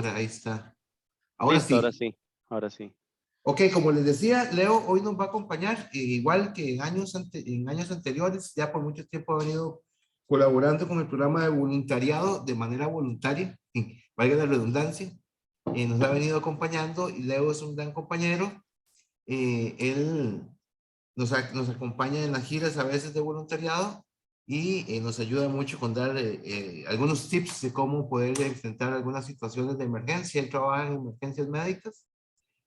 ahora, ahí está. Ahora Listo, sí. ahora sí. Ok, como les decía, Leo hoy nos va a acompañar, igual que en años anteriores, ya por mucho tiempo ha venido colaborando con el programa de voluntariado de manera voluntaria, valga la redundancia, nos ha venido acompañando y Leo es un gran compañero. Él nos acompaña en las giras a veces de voluntariado y nos ayuda mucho con dar algunos tips de cómo poder enfrentar algunas situaciones de emergencia. Él trabaja en emergencias médicas,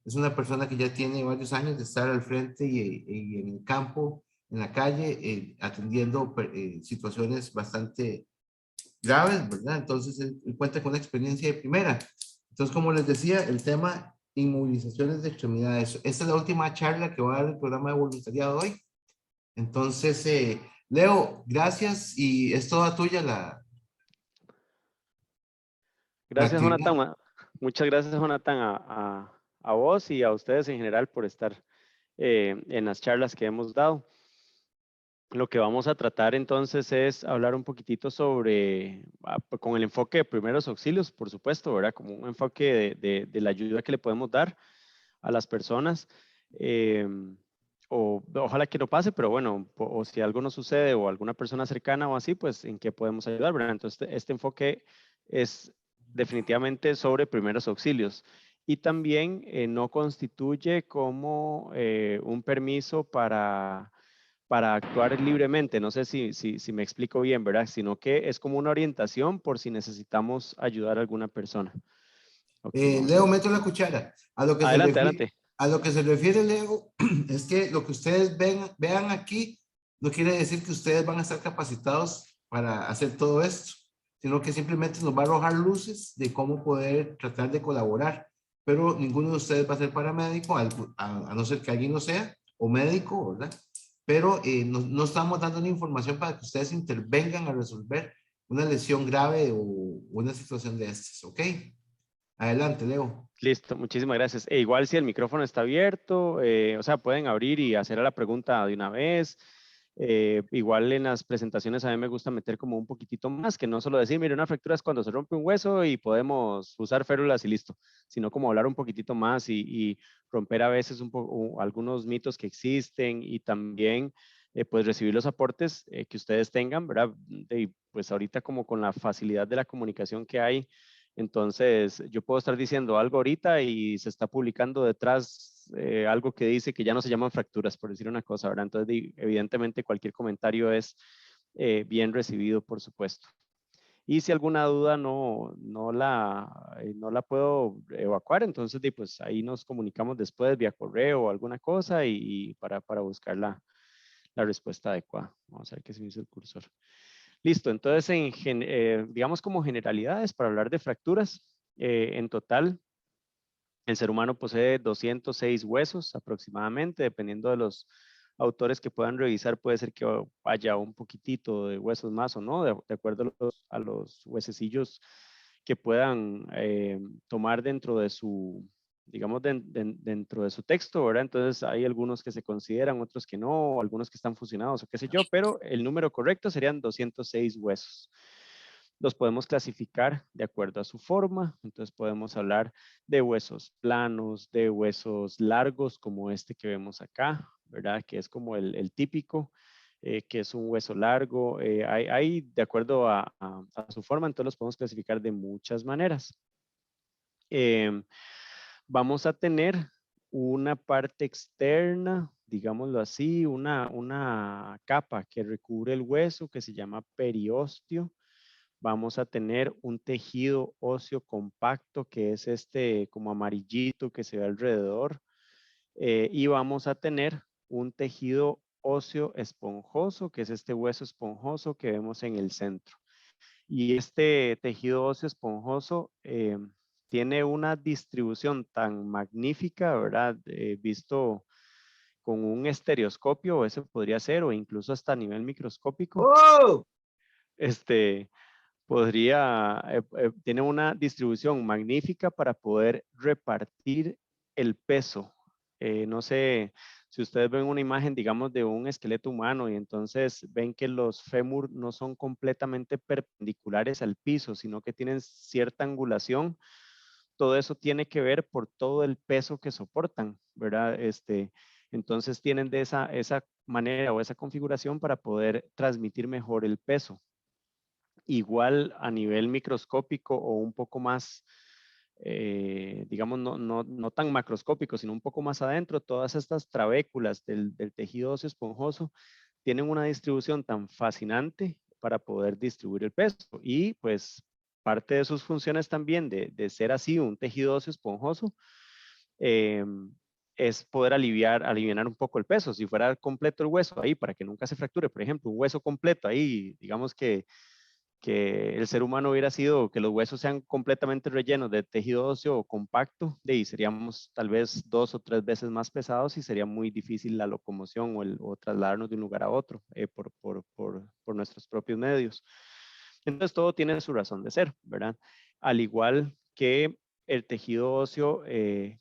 es una persona que ya tiene varios años de estar al frente y en el campo, en la calle, atendiendo situaciones bastante graves, ¿verdad? Entonces, él cuenta con una experiencia de primera. Entonces, como les decía, el tema inmovilizaciones de extremidades. Esta es la última charla que va a dar el programa de voluntariado hoy. Entonces, Leo, gracias y es toda tuya la Gracias, actividad. Jonathan. Muchas gracias, Jonathan, a vos y a ustedes en general por estar en las charlas que hemos dado. Lo que vamos a tratar entonces es hablar un poquitito sobre, con el enfoque de primeros auxilios, por supuesto, ¿verdad? Como un enfoque de la ayuda que le podemos dar a las personas. eh, Ojalá que no pase, pero bueno, o si algo no sucede o alguna persona cercana o así, pues en qué podemos ayudar, ¿verdad? Entonces, este enfoque es definitivamente sobre primeros auxilios y también no constituye como un permiso para actuar libremente. No sé si me explico bien, ¿verdad? Sino que es como una orientación por si necesitamos ayudar a alguna persona. Ok, vamos a Leo, ver. meto la cuchara. Adelante, adelante. A lo que se refiere, Leo, es que lo que ustedes vean aquí no quiere decir que ustedes van a estar capacitados para hacer todo esto, sino que simplemente nos va a arrojar luces de cómo poder tratar de colaborar. Pero ninguno de ustedes va a ser paramédico, a no ser que alguien lo sea, o médico, ¿verdad? Pero no estamos dando una información para que ustedes intervengan a resolver una lesión grave o una situación de estas, ¿ok? Adelante, Leo. Listo, muchísimas gracias. E igual si el micrófono está abierto, o sea, pueden abrir y hacer la pregunta de una vez. Igual en las presentaciones a mí me gusta meter como un poquitito más, que no solo decir, mire, una fractura es cuando se rompe un hueso y podemos usar férulas y listo, sino como hablar un poquitito más y romper a veces un poco algunos mitos que existen y también pues recibir los aportes que ustedes tengan, ¿verdad? Y pues ahorita como con la facilidad de la comunicación que hay, entonces, yo puedo estar diciendo algo ahorita y se está publicando detrás algo que dice que ya no se llaman fracturas, por decir una cosa, ¿verdad? Entonces, evidentemente, cualquier comentario es bien recibido, por supuesto. Y si alguna duda no la puedo evacuar, entonces pues ahí nos comunicamos después vía correo o alguna cosa y para buscar la respuesta adecuada. Vamos a ver qué se me hizo el cursor. Listo, entonces digamos como generalidades para hablar de fracturas, en total el ser humano posee 206 huesos aproximadamente, dependiendo de los autores que puedan revisar, puede ser que haya un poquitito de huesos más o no, de acuerdo a los huesecillos que puedan tomar dentro de su, digamos, dentro de su texto, ¿verdad? Entonces hay algunos que se consideran, otros que no, algunos que están fusionados o qué sé yo, pero el número correcto serían 206 huesos. Los podemos clasificar de acuerdo a su forma, entonces podemos hablar de huesos planos, de huesos largos como este que vemos acá, ¿verdad? Que es como el típico, que es un hueso largo. Hay, de acuerdo a su forma, entonces los podemos clasificar de muchas maneras. Em, Vamos a tener una parte externa, digámoslo así, una capa que recubre el hueso que se llama periósteo. Vamos a tener un tejido óseo compacto que es este como amarillito que se ve alrededor. Y vamos a tener un tejido óseo esponjoso que es este hueso esponjoso que vemos en el centro. Y este tejido óseo esponjoso tiene una distribución tan magnífica, ¿verdad? Visto con un estereoscopio, eso podría ser, o incluso hasta a nivel microscópico. ¡Oh! Este, tiene una distribución magnífica para poder repartir el peso. No sé si ustedes ven una imagen, digamos, de un esqueleto humano y entonces ven que los fémur no son completamente perpendiculares al piso, sino que tienen cierta angulación. todo eso tiene que ver por todo el peso que soportan, ¿verdad? Entonces tienen de esa manera o esa configuración para poder transmitir mejor el peso. Igual a nivel microscópico o un poco más, digamos, no tan macroscópico, sino un poco más adentro, todas estas trabéculas del tejido óseo esponjoso tienen una distribución tan fascinante para poder distribuir el peso. Y pues parte de sus funciones también de ser así un tejido óseo esponjoso es poder aliviar un poco el peso. Si fuera completo el hueso ahí, para que nunca se fracture, por ejemplo, un hueso completo ahí, digamos que el ser humano hubiera sido, que los huesos sean completamente rellenos de tejido óseo compacto, y seríamos tal vez 2 o 3 veces más pesados y sería muy difícil la locomoción o trasladarnos de un lugar a otro por nuestros propios medios. Entonces todo tiene su razón de ser, ¿verdad? Al igual que el tejido óseo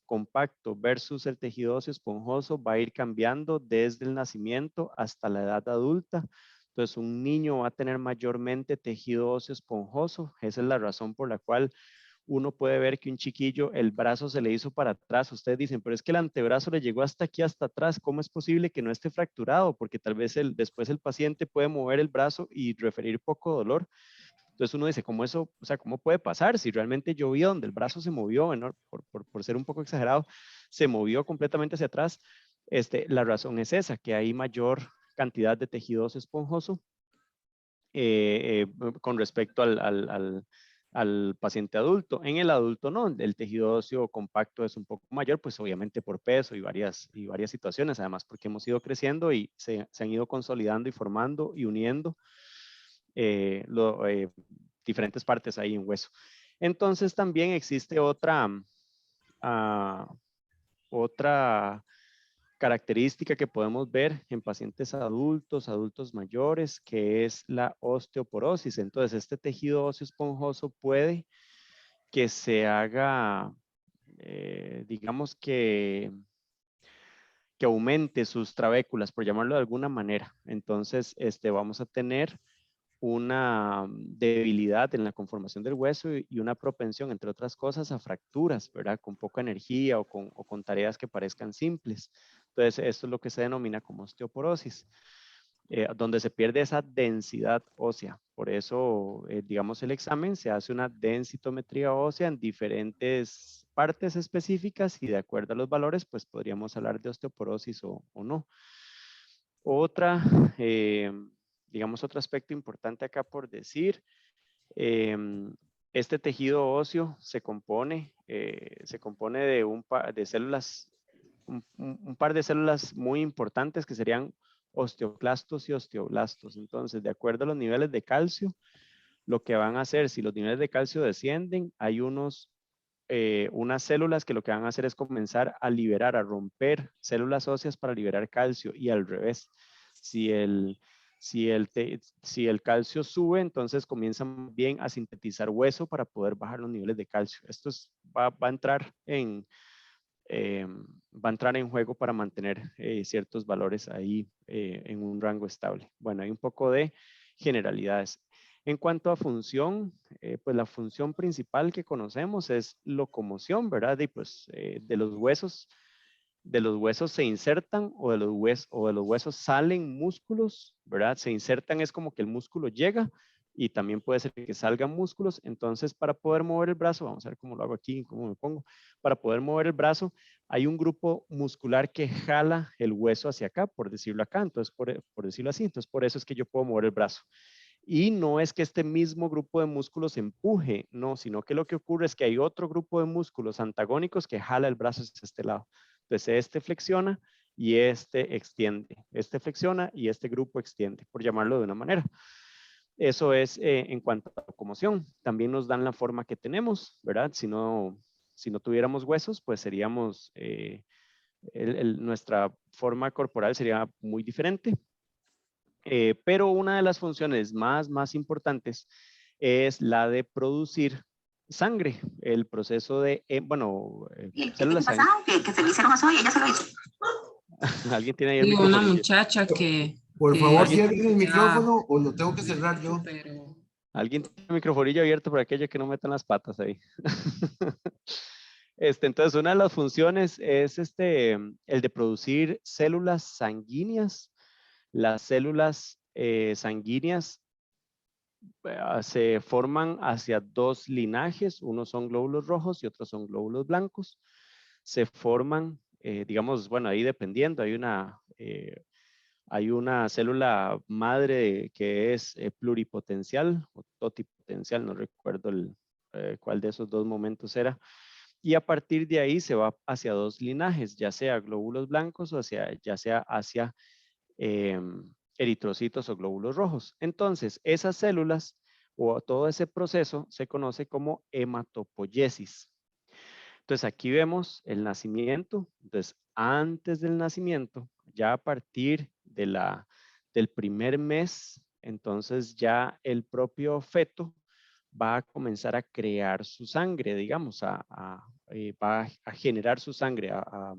compacto versus el tejido óseo esponjoso va a ir cambiando desde el nacimiento hasta la edad adulta. Entonces, un niño va a tener mayormente tejido óseo esponjoso. Esa es la razón por la cual uno puede ver que un chiquillo, el brazo se le hizo para atrás. Ustedes dicen, pero es que el antebrazo le llegó hasta aquí, hasta atrás. ¿Cómo es posible que no esté fracturado? Porque tal vez después el paciente puede mover el brazo y referir poco dolor. Entonces uno dice, ¿cómo eso, o sea, cómo puede pasar? Si realmente yo vi donde el brazo se movió, ¿no? por ser un poco exagerado, se movió completamente hacia atrás. La razón es esa, que hay mayor cantidad de tejido óseo esponjoso con respecto al paciente adulto. En el adulto no, el tejido óseo compacto es un poco mayor, pues obviamente por peso y varias situaciones, además porque hemos ido creciendo y se han ido consolidando y formando y uniendo diferentes partes ahí en hueso. Entonces también existe otra característica que podemos ver en pacientes adultos mayores, que es la osteoporosis. Entonces, este tejido óseo esponjoso puede que se haga, digamos que aumente sus trabéculas, por llamarlo de alguna manera. Entonces, vamos a tener una debilidad en la conformación del hueso y una propensión, entre otras cosas, a fracturas, ¿verdad? Con poca energía o con tareas que parezcan simples. Entonces, esto es lo que se denomina como osteoporosis, donde se pierde esa densidad ósea. Por eso, digamos, el examen se hace una densitometría ósea en diferentes partes específicas y de acuerdo a los valores, pues podríamos hablar de osteoporosis o no. Otra, digamos, otro aspecto importante acá por decir, este tejido óseo se compone de un par de células, un par de células muy importantes que serían osteoclastos y osteoblastos. Entonces, de acuerdo a los niveles de calcio, lo que van a hacer, si los niveles de calcio descienden, hay unas células que lo que van a hacer es comenzar a liberar, a romper células óseas para liberar calcio y al revés. Si el calcio sube, entonces comienzan bien a sintetizar hueso para poder bajar los niveles de calcio. Esto va a entrar en juego para mantener ciertos valores ahí en un rango estable. Bueno, hay un poco de generalidades. En cuanto a función, pues la función principal que conocemos es locomoción, ¿verdad? Y pues de los huesos se insertan o de los huesos salen músculos, ¿verdad? Se insertan es como que el músculo llega y también puede ser que salgan músculos. Entonces, para poder mover el brazo, vamos a ver cómo lo hago aquí, cómo me pongo. Para poder mover el brazo, hay un grupo muscular que jala el hueso hacia acá, por decirlo acá. Entonces, por decirlo así, entonces por eso es que yo puedo mover el brazo. Y no es que este mismo grupo de músculos empuje, no, sino que lo que ocurre es que hay otro grupo de músculos antagónicos que jala el brazo hacia este lado. Entonces este flexiona y este extiende. Este flexiona y este grupo extiende, por llamarlo de una manera. Eso es en cuanto a locomoción. También nos dan la forma que tenemos, ¿verdad? Si no tuviéramos huesos, pues seríamos, nuestra forma corporal sería muy diferente. Pero una de las funciones más importantes es la de producir sangre, el proceso de, células sanguíneas. Que se lo hicieron a Zoe, ella se lo hizo. Alguien tiene ahí el Y micrófono. una muchacha que... Por favor, que- cierren el micrófono o lo tengo que cerrar yo. Pero... Alguien tiene el microfonillo abierto para aquellos que no metan las patas ahí. Entonces, una de las funciones es el de producir células sanguíneas. Las células sanguíneas se forman hacia dos linajes. Unos son glóbulos rojos y otros son glóbulos blancos. Se forman, digamos, bueno, ahí dependiendo, hay una célula madre que es pluripotencial o totipotencial, no recuerdo cuál de esos dos momentos era. Y a partir de ahí se va hacia dos linajes, ya sea glóbulos blancos o ya sea hacia eritrocitos o glóbulos rojos. Entonces, esas células o todo ese proceso se conoce como hematopoiesis. Entonces, aquí vemos el nacimiento. Entonces, antes del nacimiento, ya a partir del primer mes, entonces ya el propio feto va a comenzar a crear su sangre, digamos, va a generar su sangre, a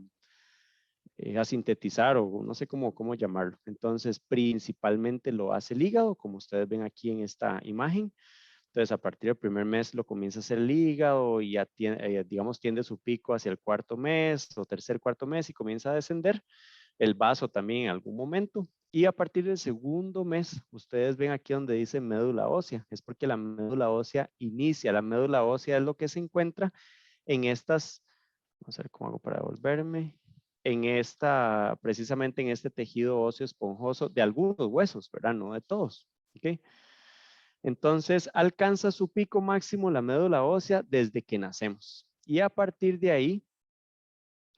sintetizar o no sé cómo llamarlo. Entonces, principalmente lo hace el hígado, como ustedes ven aquí en esta imagen. Entonces, a partir del primer mes lo comienza a hacer el hígado y ya tiene, digamos, tiende su pico hacia el cuarto mes o tercer, cuarto mes y comienza a descender. El vaso también en algún momento. Y a partir del segundo mes, ustedes ven aquí donde dice médula ósea. Es porque la médula ósea inicia. La médula ósea es lo que se encuentra en estas, vamos a ver cómo hago para devolverme, precisamente en este tejido óseo esponjoso de algunos huesos, ¿verdad? No de todos. ¿Ok? Entonces, alcanza su pico máximo la médula ósea desde que nacemos. Y a partir de ahí,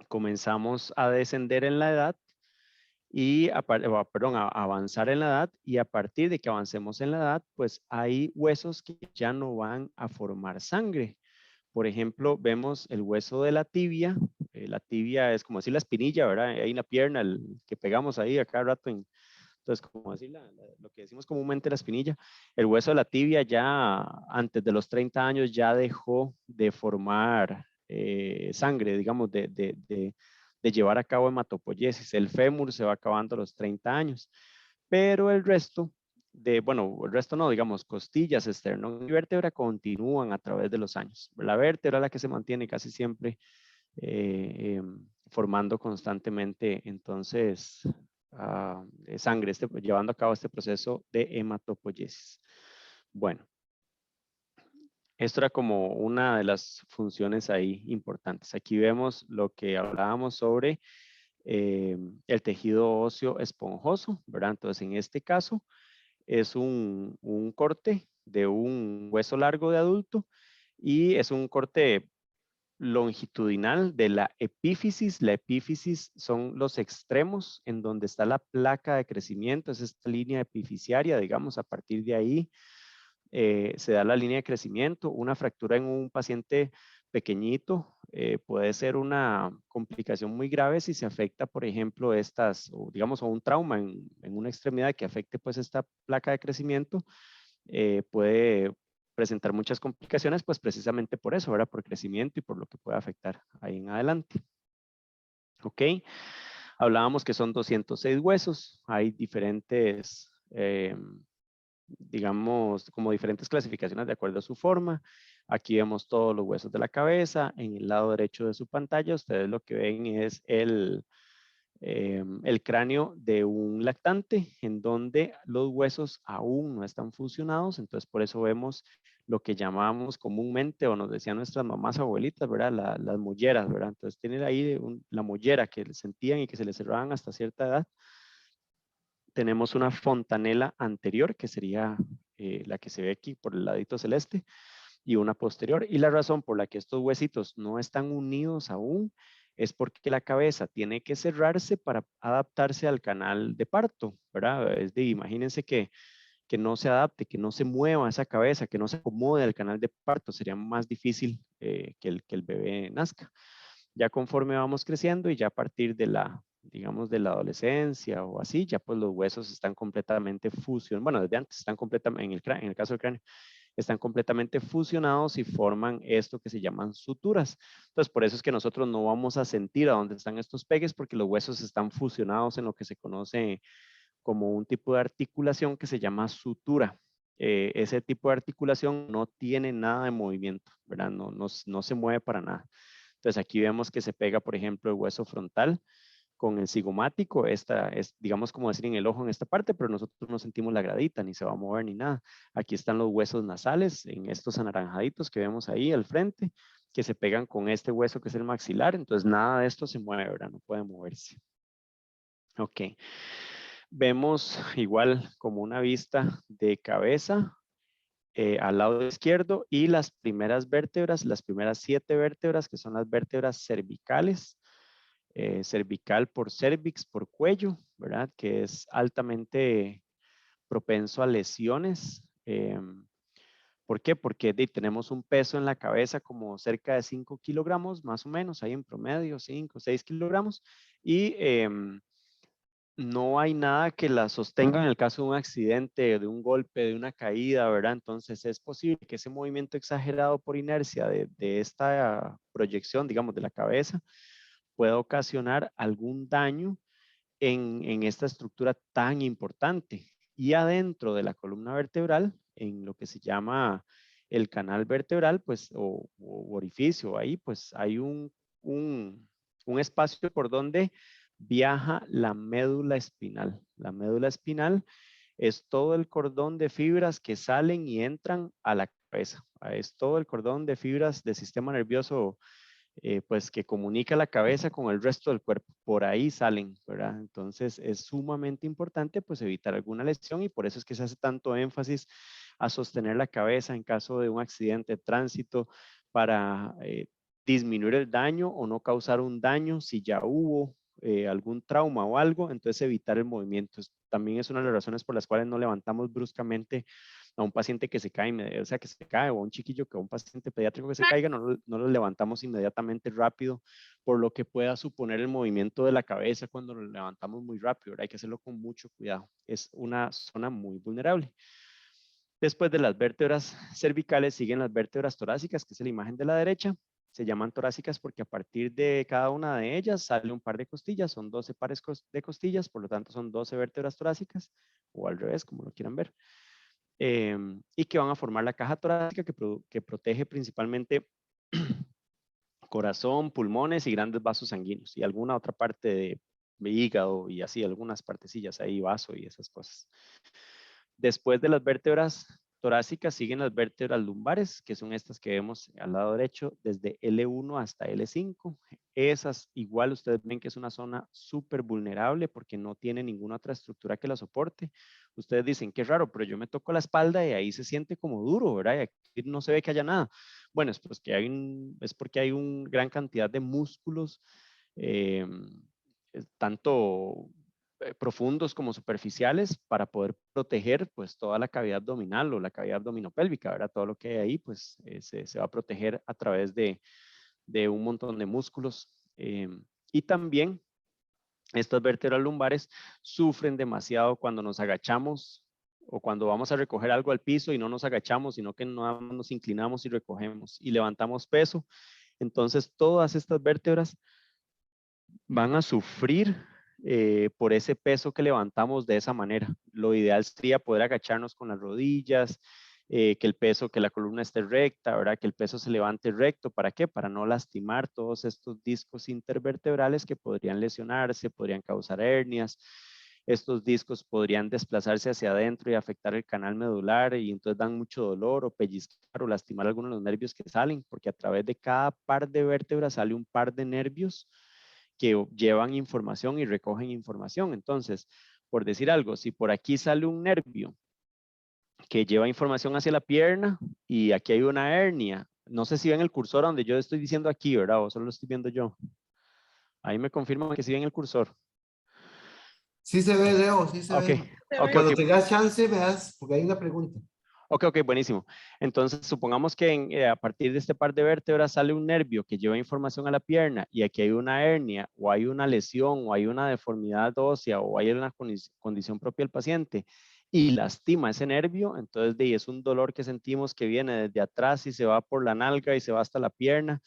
comenzamos a descender en la edad y, a avanzar en la edad. Y a partir de que avancemos en la edad, pues hay huesos que ya no van a formar sangre. Por ejemplo, vemos el hueso de la tibia. La tibia es como decir la espinilla, ¿verdad? Hay una pierna que pegamos ahí a cada rato entonces, como decir lo que decimos comúnmente la espinilla, el hueso de la tibia ya antes de los 30 años ya dejó de formar sangre, digamos, de llevar a cabo hematopoiesis. El fémur se va acabando a los 30 años, pero el resto bueno, el resto no, digamos, costillas, esternón y vértebra continúan a través de los años. La vértebra es la que se mantiene casi siempre formando constantemente, entonces, sangre, llevando a cabo este proceso de hematopoiesis. Bueno, esto era como una de las funciones ahí importantes. Aquí vemos lo que hablábamos sobre el tejido óseo esponjoso, ¿verdad? Entonces, en este caso, es un corte de un hueso largo de adulto y es un corte longitudinal de la epífisis. La epífisis son los extremos en donde está la placa de crecimiento, es esta línea epificiaria, digamos, a partir de ahí se da la línea de crecimiento. Una fractura en un paciente pequeñito puede ser una complicación muy grave si se afecta, por ejemplo, o digamos, o un trauma en una extremidad que afecte pues esta placa de crecimiento, puede presentar muchas complicaciones, pues precisamente por eso, ¿verdad? Por crecimiento y por lo que puede afectar ahí en adelante. ¿Ok? Hablábamos que son 206 huesos, hay diferentes, digamos, como diferentes clasificaciones de acuerdo a su forma. Aquí vemos todos los huesos de la cabeza. En el lado derecho de su pantalla, ustedes lo que ven es el cráneo de un lactante en donde los huesos aún no están fusionados. Entonces, por eso vemos lo que llamamos comúnmente, o nos decían nuestras mamás abuelitas, ¿verdad? Las molleras, ¿verdad? Entonces, tienen ahí la mollera que sentían y que se les cerraban hasta cierta edad. Tenemos una fontanela anterior, que sería la que se ve aquí por el ladito celeste, y una posterior. Y la razón por la que estos huesitos no están unidos aún es porque la cabeza tiene que cerrarse para adaptarse al canal de parto, ¿verdad? Imagínense que no se adapte, que no se mueva esa cabeza, que no se acomode al canal de parto, sería más difícil que el bebé nazca. Ya conforme vamos creciendo y ya a partir digamos, de la adolescencia o así, ya pues los huesos están completamente fusionados, bueno, desde antes están completamente, en el caso del cráneo, están completamente fusionados y forman esto que se llaman suturas. Entonces, por eso es que nosotros no vamos a sentir a dónde están estos pegues, porque los huesos están fusionados en lo que se conoce como un tipo de articulación que se llama sutura. Ese tipo de articulación no tiene nada de movimiento, ¿verdad? No se mueve para nada. Entonces aquí vemos que se pega, por ejemplo, el hueso frontal con el cigomático. Esta es, digamos, como decir en el ojo en esta parte, pero nosotros no sentimos la gradita, ni se va a mover ni nada. Aquí están los huesos nasales, en estos anaranjaditos que vemos ahí al frente, que se pegan con este hueso que es el maxilar. Entonces nada de esto se mueve, ¿verdad? No puede moverse. Ok. Vemos igual como una vista de cabeza al lado izquierdo y las primeras vértebras, las primeras 7 vértebras que son las vértebras cervicales, cervical por cervix, por cuello, ¿verdad? Que es altamente propenso a lesiones. ¿Por qué? Porque tenemos un peso en la cabeza como cerca de 5 kilogramos, más o menos, ahí en promedio 5, 6 kilogramos, y no hay nada que la sostenga en el caso de un accidente, de un golpe, de una caída, ¿verdad? Entonces es posible que ese movimiento exagerado por inercia de esta proyección, digamos, de la cabeza, pueda ocasionar algún daño en esta estructura tan importante. Y adentro de la columna vertebral, en lo que se llama el canal vertebral, pues, o orificio, ahí pues hay un espacio por donde viaja la médula espinal. La médula espinal es todo el cordón de fibras que salen y entran a la cabeza. Es todo el cordón de fibras del sistema nervioso pues que comunica la cabeza con el resto del cuerpo. Por ahí salen, ¿verdad? Entonces es sumamente importante pues evitar alguna lesión y por eso es que se hace tanto énfasis a sostener la cabeza en caso de un accidente de tránsito para disminuir el daño o no causar un daño si ya hubo algún trauma o algo, entonces evitar el movimiento. También es una de las razones por las cuales no levantamos bruscamente a un paciente que se cae, o sea, que se cae, o a un chiquillo que a un paciente pediátrico que se caiga, no lo levantamos inmediatamente rápido, por lo que pueda suponer el movimiento de la cabeza cuando lo levantamos muy rápido, ¿verdad? Hay que hacerlo con mucho cuidado. Es una zona muy vulnerable. Después de las vértebras cervicales siguen las vértebras torácicas, que es la imagen de la derecha. Se llaman torácicas porque a partir de cada una de ellas sale un par de costillas, son 12 pares de costillas, por lo tanto son 12 vértebras torácicas, o al revés, como lo quieran ver. Y que van a formar la caja torácica que protege principalmente corazón, pulmones y grandes vasos sanguíneos y alguna otra parte de hígado y así, algunas partecillas ahí, vaso y esas cosas. Después de las vértebras torácicas siguen las vértebras lumbares, que son estas que vemos al lado derecho, desde L1 hasta L5. Esas igual ustedes ven que es una zona súper vulnerable porque no tiene ninguna otra estructura que la soporte. Ustedes dicen, qué raro, pero yo me toco la espalda y ahí se siente como duro, ¿verdad? Y aquí no se ve que haya nada. Bueno, es, pues que es porque hay una gran cantidad de músculos, eh, tanto profundos como superficiales para poder proteger pues toda la cavidad abdominal o la cavidad abdominopélvica, ¿verdad? Todo lo que hay ahí pues se va a proteger a través de un montón de músculos. Y también estas vértebras lumbares sufren demasiado cuando nos agachamos o cuando vamos a recoger algo al piso y no nos agachamos, sino que no nos inclinamos y recogemos y levantamos peso. Entonces todas estas vértebras van a sufrir por ese peso que levantamos de esa manera. Lo ideal sería poder agacharnos con las rodillas, que el peso, que la columna esté recta, ¿verdad? Que el peso se levante recto. ¿Para qué? Para no lastimar todos estos discos intervertebrales que podrían lesionarse, podrían causar hernias. Estos discos podrían desplazarse hacia adentro y afectar el canal medular y entonces dan mucho dolor o pellizcar o lastimar algunos de los nervios que salen, porque a través de cada par de vértebras sale un par de nervios que llevan información y recogen información. Entonces, por decir algo, si por aquí sale un nervio que lleva información hacia la pierna y aquí hay una hernia, no sé si ven el cursor donde yo estoy diciendo aquí, ¿verdad? O solo lo estoy viendo yo. Ahí me confirman que sí ven el cursor. Sí se ve, Leo, sí se Ok, ve. ok, Cuando ok. tengas chance, me das, porque hay una pregunta. Ok, ok, buenísimo. Entonces, supongamos que a partir de este par de vértebras sale un nervio que lleva información a la pierna y aquí hay una hernia o hay una lesión o hay una deformidad ósea o hay una condición propia del paciente y lastima ese nervio, entonces es un dolor que sentimos que viene desde atrás y se va por la nalga y se va hasta la pierna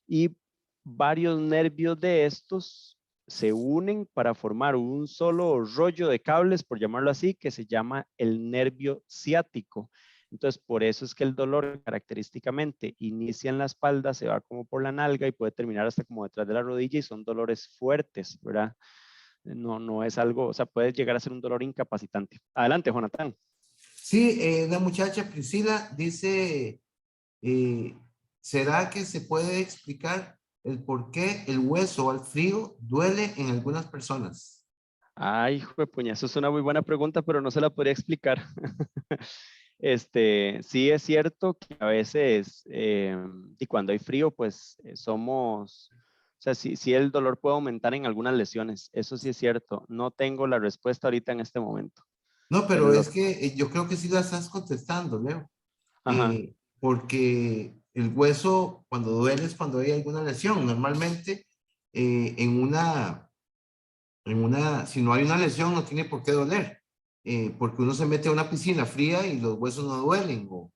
y varios nervios de estos se unen para formar un solo rollo de cables, por llamarlo así, que se llama el nervio ciático. Entonces, por eso es que el dolor característicamente inicia en la espalda, se va como por la nalga y puede terminar hasta como detrás de la rodilla y son dolores fuertes, ¿verdad? No, no es algo, o sea, puede llegar a ser un dolor incapacitante. Adelante, Jonathan. Sí, una muchacha, Priscila, dice, eh, ¿será que se puede explicar el por qué el hueso al frío duele en algunas personas? Ay, hijo de puña, eso es una muy buena pregunta, pero no se la podría explicar. Sí es cierto que a veces, y cuando hay frío, pues somos, o sea, sí el dolor puede aumentar en algunas lesiones, eso sí es cierto. No tengo la respuesta ahorita en este momento, No, pero pero es que yo creo que sí la estás contestando, Leo. ajá, Porque el hueso cuando duele es cuando hay alguna lesión. Normalmente si no hay una lesión no tiene por qué doler, porque uno se mete a una piscina fría y los huesos no duelen, ujú,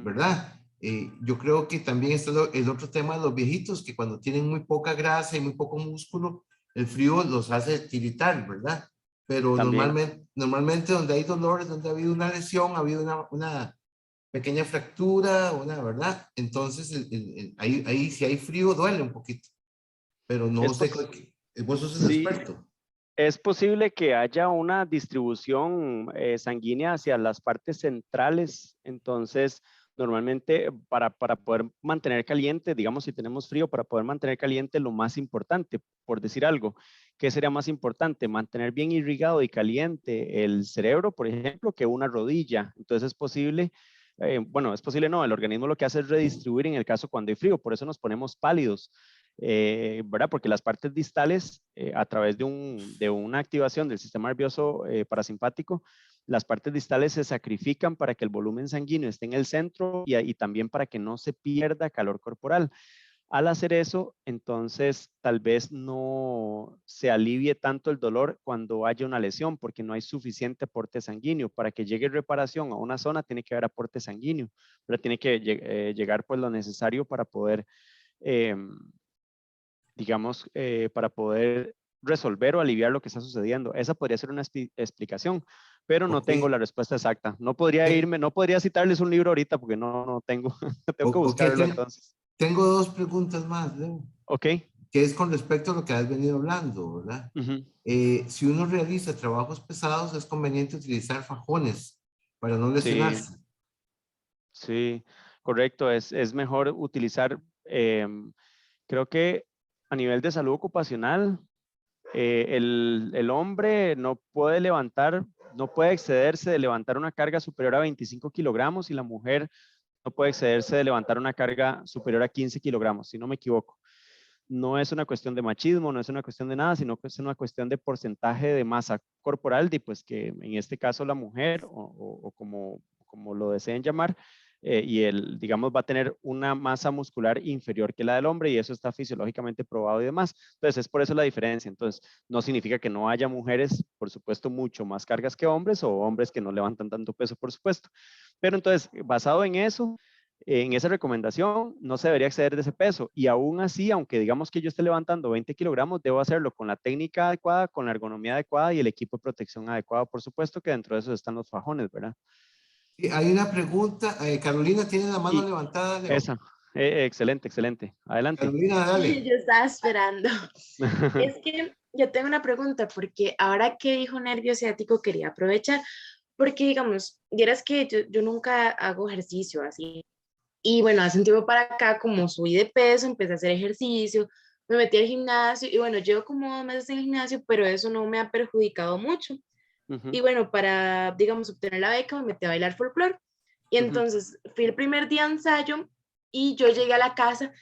¿verdad? Yo creo que también está el otro tema de los viejitos, que cuando tienen muy poca grasa y muy poco músculo, el frío los hace tiritar, ¿verdad? Pero también. normalmente donde hay dolores, donde ha habido una lesión, ha habido una pequeña fractura, ¿verdad? Entonces, ahí si hay frío duele un poquito, pero no Es sé, vos sos el sí, experto. es posible que haya una distribución sanguínea hacia las partes centrales, entonces normalmente para poder mantener caliente, digamos si tenemos frío, para poder mantener caliente lo más importante, por decir algo, ¿qué sería más importante? Mantener bien irrigado y caliente el cerebro, por ejemplo, que una rodilla. Entonces es posible, bueno, es posible no, el organismo lo que hace es redistribuir en el caso cuando hay frío, por eso nos ponemos pálidos. ¿Verdad? Porque las partes distales, a través de una activación del sistema nervioso parasimpático, las partes distales se sacrifican para que el volumen sanguíneo esté en el centro y también para que no se pierda calor corporal. Al hacer eso, entonces tal vez no se alivie tanto el dolor cuando haya una lesión, porque no hay suficiente aporte sanguíneo. Para que llegue reparación a una zona, tiene que haber aporte sanguíneo, pero tiene que llegar pues lo necesario para poder eh, digamos, para poder resolver o aliviar lo que está sucediendo. Esa podría ser una explicación, pero no Ok, tengo la respuesta exacta. No podría Eh, irme, no podría citarles un libro ahorita porque no tengo, tengo que ok, buscarlo entonces. tengo dos preguntas más, Leo, Ok. que es con respecto a lo que has venido hablando, ¿verdad? Ujú. Si uno realiza trabajos pesados, es conveniente utilizar fajones para no Sí, lesionarse. sí, correcto. Es mejor utilizar, creo que a nivel de salud ocupacional, el hombre no puede levantar, no puede excederse de levantar una carga superior a 25 kilogramos y la mujer no puede excederse de levantar una carga superior a 15 kilogramos, si no me equivoco. No es una cuestión de machismo, no es una cuestión de nada, sino que es una cuestión de porcentaje de masa corporal, y pues que en este caso la mujer, o como lo deseen llamar, y él, digamos, va a tener una masa muscular inferior que la del hombre, y eso está fisiológicamente probado y demás. Entonces, es por eso la diferencia. Entonces, no significa que no haya mujeres, por supuesto, mucho más cargas que hombres, o hombres que no levantan tanto peso, por supuesto. Pero entonces, basado en esa recomendación, no se debería exceder de ese peso. Y aún así, aunque digamos que yo esté levantando 20 kilogramos, debo hacerlo con la técnica adecuada, con la ergonomía adecuada y el equipo de protección adecuado, por supuesto, que dentro de eso están los fajones, ¿verdad? Y hay una pregunta, Carolina tiene la mano Y levantada, Leo. esa, excelente, excelente. Adelante. Carolina, dale. Yo estaba esperando. Es que yo tengo una pregunta, porque ahora que dijo nervio ciático quería aprovechar, porque digamos, vieras que yo nunca hago ejercicio así. Y bueno, hace un tiempo para acá, como subí de peso, empecé a hacer ejercicio, me metí al gimnasio y bueno, llevo como 2 meses en el gimnasio, pero eso no me ha perjudicado mucho. Ujú, Y bueno, para, digamos, obtener la beca me metí a bailar folclore. Y ujú, entonces fui el primer día de ensayo y yo llegué a la casa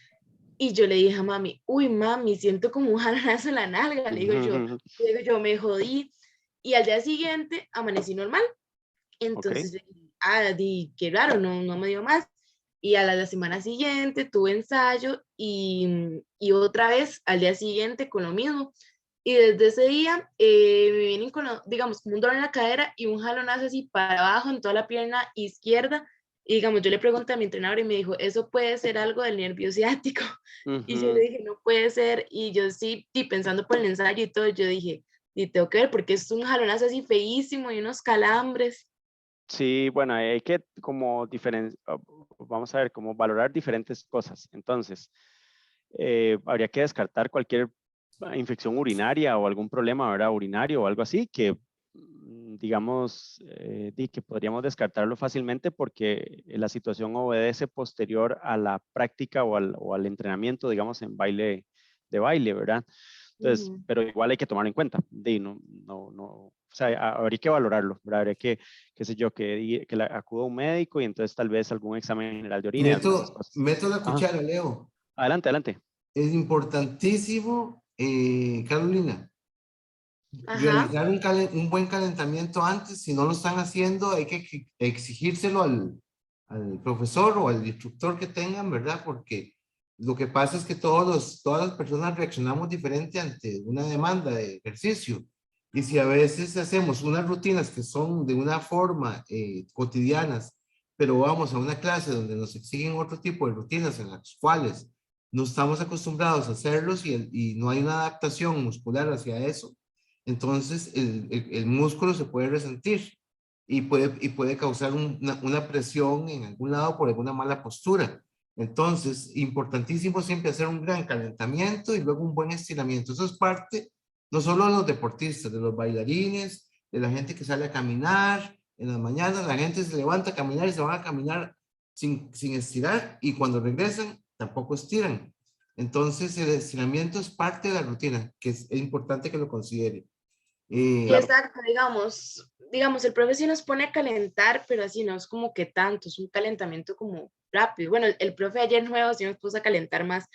y yo le dije a mami, uy, mami, siento como un jalonazo en la nalga. ujú, Me jodí. Y al día siguiente amanecí normal. ok. Entonces yo dije, qué raro, no me dio más. Y a la semana siguiente tuve ensayo y otra vez al día siguiente con lo mismo. Y desde ese día me vienen con, digamos, como un dolor en la cadera y un jalonazo así para abajo en toda la pierna izquierda. Y digamos, yo le pregunté a mi entrenador y me dijo, eso puede ser algo del nervio ciático. Y yo le Ujú. dije, no puede ser. Y yo sí, y pensando por el ensayo y todo, yo dije, y tengo que ver porque es un jalonazo así feísimo y unos calambres. Sí, bueno, hay que como vamos a ver, como valorar diferentes cosas. Entonces, habría que descartar cualquier infección urinaria o algún problema, ¿verdad? Urinario o algo así que, digamos, que podríamos descartarlo fácilmente porque la situación obedece posterior a la práctica o al entrenamiento, digamos, de baile, ¿verdad? Entonces, Ujú. pero igual hay que tomarlo en cuenta. O sea, habría que valorarlo, ¿verdad? Habría que, qué sé yo, que acuda a un médico y entonces tal vez algún examen general de orina y algunas de esas cosas. Meto la Ajá. cuchara, Leo. Adelante, adelante. Es importantísimo, Carolina, Ajá. realizar un buen calentamiento antes. Si no lo están haciendo, hay que exigírselo al profesor o al instructor que tengan, ¿verdad? Porque lo que pasa es que todas las personas reaccionamos diferente ante una demanda de ejercicio. Y si a veces hacemos unas rutinas que son de una forma cotidianas, pero vamos a una clase donde nos exigen otro tipo de rutinas en las cuales no estamos acostumbrados a hacerlos y no hay una adaptación muscular hacia eso, entonces el músculo se puede resentir y puede causar una presión en algún lado por alguna mala postura. Entonces, importantísimo siempre hacer un gran calentamiento y luego un buen estiramiento. Eso es parte no solo de los deportistas, de los bailarines, de la gente que sale a caminar en las mañanas. La gente se levanta a caminar y se van a caminar sin estirar, y cuando regresan tampoco estiran. Entonces, el estiramiento es parte de la rutina, que es importante que lo considere. Sí, Claro. exacto, digamos, el profe sí nos pone a calentar, pero así no es como que tanto, es un calentamiento como rápido. Bueno, el profe ayer nuevo sí nos puso a calentar más,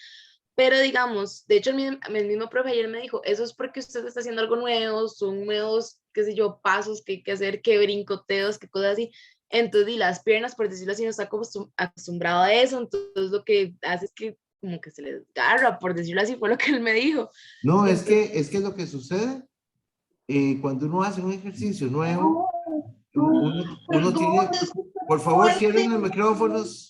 pero digamos, de hecho el mismo profe ayer me dijo, eso es porque usted está haciendo algo nuevo, son nuevos, qué sé yo, pasos que hay que hacer, qué brincoteos, qué cosas así. Entonces, y las piernas, por decirlo así, no está acostumbrado a eso, entonces lo que hace es que como que se les agarra, por decirlo así, fue lo que él me dijo. No, Entonces, es que lo que sucede cuando uno hace un ejercicio nuevo, uno tiene, por favor, cierren los micrófonos.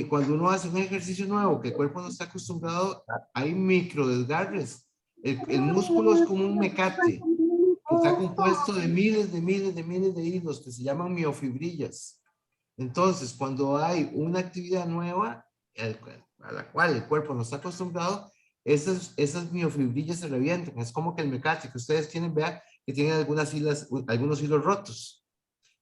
Cuando uno hace un ejercicio nuevo que el cuerpo no está acostumbrado, hay micro desgarres. El músculo es como un mecate que está compuesto de miles de hilos que se llaman miofibrillas. Entonces, cuando hay una actividad nueva a la cual el cuerpo no está acostumbrado, esas miofibrillas se revientan. Es como que el mecate que ustedes tienen, vea, que tienen algunos hilos rotos.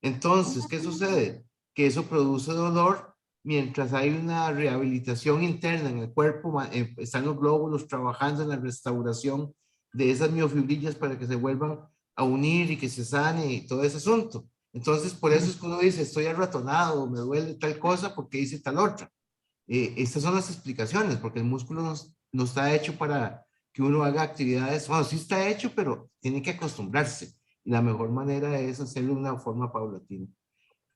Entonces, ¿qué sucede? Que eso produce dolor mientras hay una rehabilitación interna en el cuerpo. Están los glóbulos trabajando en la restauración de esas miofibrillas para que se vuelvan a unir y que se sane y todo ese asunto. Entonces, por eso es que uno dice, estoy arratonado, me duele tal cosa porque hice tal otra. Estas son las explicaciones, porque el músculo no está hecho para que uno haga actividades, bueno, sí está hecho, pero tiene que acostumbrarse. Y la mejor manera es hacerlo de una forma paulatina.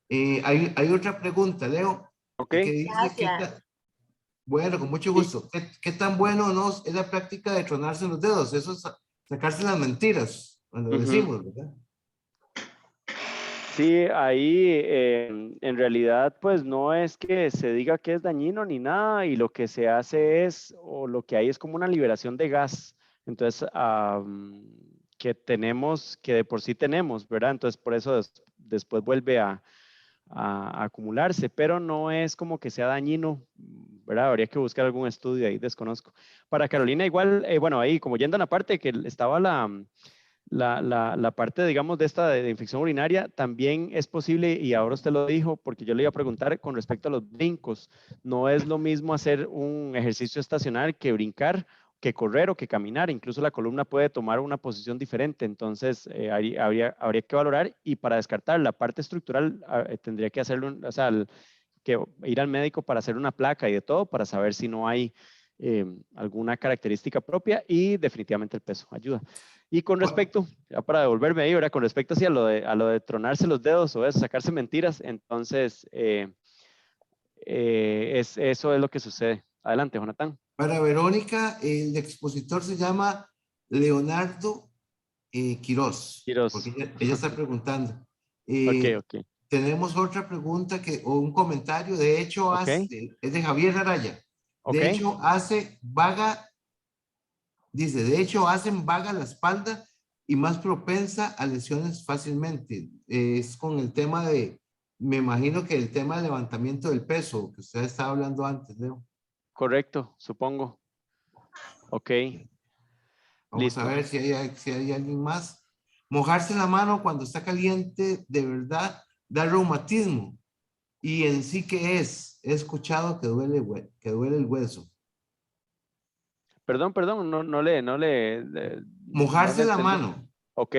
Hay otra pregunta, Leo, Ok. que dice, gracias. bueno, con mucho Sí, gusto, ¿qué tan bueno o no es la práctica de tronarse los dedos? Eso es sacarse las mentiras, cuando ujú. decimos, ¿verdad? Sí, ahí en realidad pues no es que se diga que es dañino ni nada y lo que se hace es, o lo que hay es como una liberación de gas, entonces que tenemos, que de por sí tenemos, ¿verdad? Entonces por eso después vuelve a acumularse, pero no es como que sea dañino, ¿verdad? Habría que buscar algún estudio ahí, desconozco. Para Carolina igual, bueno, ahí como yendo a la parte que estaba la parte, digamos, de esta de infección urinaria, también es posible, y ahora usted lo dijo, porque yo le iba a preguntar con respecto a los brincos. No es lo mismo hacer un ejercicio estacional que brincar, que correr o que caminar. Incluso la columna puede tomar una posición diferente. Entonces, habría que valorar y para descartar la parte estructural, tendría que hacerlo, o sea, que ir al médico para hacer una placa y de todo, para saber si no hay alguna característica propia y definitivamente el peso ayuda. Y con respecto, ya para devolverme ahí, ¿verdad? Con respecto sí, a lo de tronarse los dedos o eso, sacarse mentiras, entonces eso es lo que sucede. Adelante, Jonathan. Para Verónica, el expositor se llama Leonardo Quiroz, porque Quiroz. ella está preguntando. Ok, Eh, ok. Tenemos otra pregunta o un comentario, de hecho, Ok, es de Javier Araya. ok. De hecho, dice, de hecho, hacen vaga la espalda y más propensa a lesiones fácilmente. Es con el tema de, me imagino que el tema del levantamiento del peso, que usted estaba hablando antes, Leo. Correcto, supongo. Ok, Vamos a listo. ver si hay alguien más. Mojarse la mano cuando está caliente, de verdad, da reumatismo. Y en sí, ¿qué es? He escuchado que duele el hueso. Perdón, no le Mojarse la entendí. mano Ok,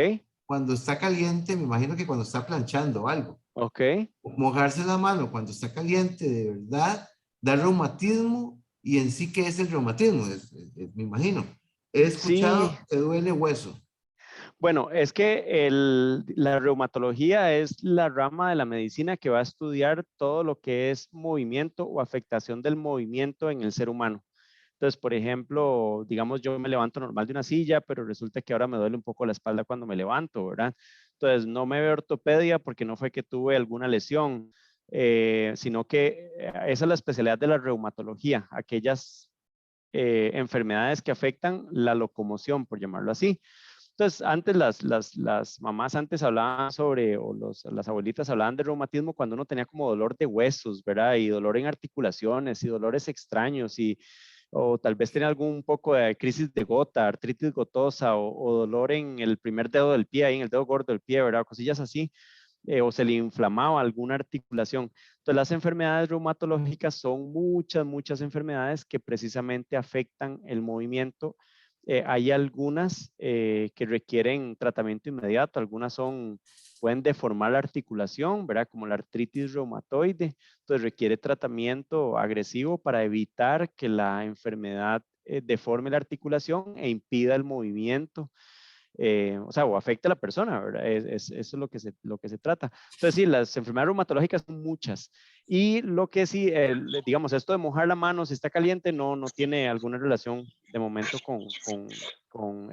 cuando está caliente, me imagino que cuando está planchando algo. ok. Mojarse la mano cuando está caliente, de verdad, da reumatismo. Y en sí, ¿qué es el reumatismo? Me imagino. He Sí, escuchado que duele hueso. bueno, es que la reumatología es la rama de la medicina que va a estudiar todo lo que es movimiento o afectación del movimiento en el ser humano. Entonces, por ejemplo, digamos, yo me levanto normal de una silla, pero resulta que ahora me duele un poco la espalda cuando me levanto, ¿verdad? Entonces, no me veo ortopedia porque no fue que tuve alguna lesión, sino que esa es la especialidad de la reumatología, aquellas enfermedades que afectan la locomoción, por llamarlo así. Entonces, antes las mamás antes hablaban sobre, o las abuelitas hablaban de reumatismo cuando uno tenía como dolor de huesos, ¿verdad? Y dolor en articulaciones y dolores extraños o tal vez tenía algún poco de crisis de gota, artritis gotosa o dolor en el primer dedo del pie, ahí en el dedo gordo del pie, ¿verdad? Cosillas así, o se le inflamaba alguna articulación. Entonces, las enfermedades reumatológicas son muchas enfermedades que precisamente afectan el movimiento. Hay algunas que requieren tratamiento inmediato, algunas pueden deformar la articulación, ¿verdad? Como la artritis reumatoide, entonces requiere tratamiento agresivo para evitar que la enfermedad deforme la articulación e impida el movimiento. O sea, o afecta a la persona, ¿verdad? Eso es lo que se trata. Entonces, sí, las enfermedades reumatológicas son muchas. Y lo que sí, digamos, esto de mojar la mano si está caliente no tiene alguna relación de momento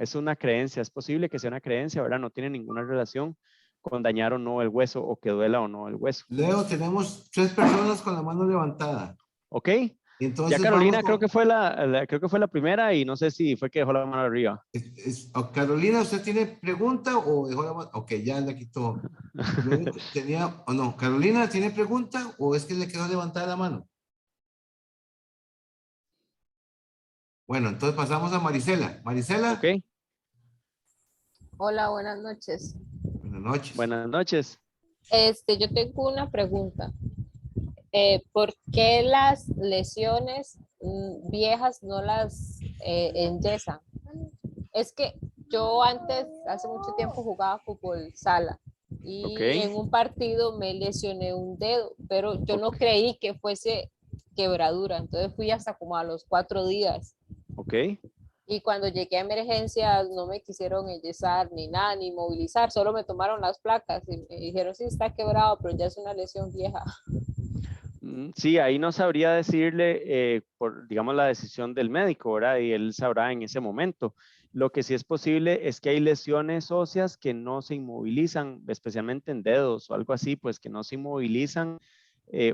es una creencia, es posible que sea una creencia, ¿verdad? No tiene ninguna relación con dañar o no el hueso o que duela o no el hueso. Leo, tenemos 3 personas con la mano levantada. ¿Ok? Ya Entonces vamos Carolina creo que con... fue creo que fue la primera y no sé si fue que dejó la mano arriba. Carolina, ¿usted tiene pregunta o dejó la mano? Ok, ya la quitó. Primero tenía, o no, Carolina, ¿tiene pregunta o es que le quedó levantada la mano? Bueno, entonces pasamos a Marisela. ¿Ok? Marisela, Hola, buenas noches. buenas noches. Buenas noches. Yo tengo una pregunta. ¿Por qué las lesiones viejas no las enyesan? Es que yo antes, hace mucho tiempo, jugaba fútbol sala ¿Ok? y en un partido me lesioné un dedo, pero yo no Ok. creí que fuese quebradura, entonces fui hasta como a los 4 días. Ok. Y cuando llegué a emergencias no me quisieron enyesar ni nada, ni movilizar, solo me tomaron las placas y me dijeron, sí, está quebrado, pero ya es una lesión vieja. Sí, ahí no sabría decirle por, digamos, la decisión del médico, ¿verdad? Y él sabrá en ese momento. Lo que sí es posible es que hay lesiones óseas que no se inmovilizan, especialmente en dedos o algo así, pues que no se inmovilizan,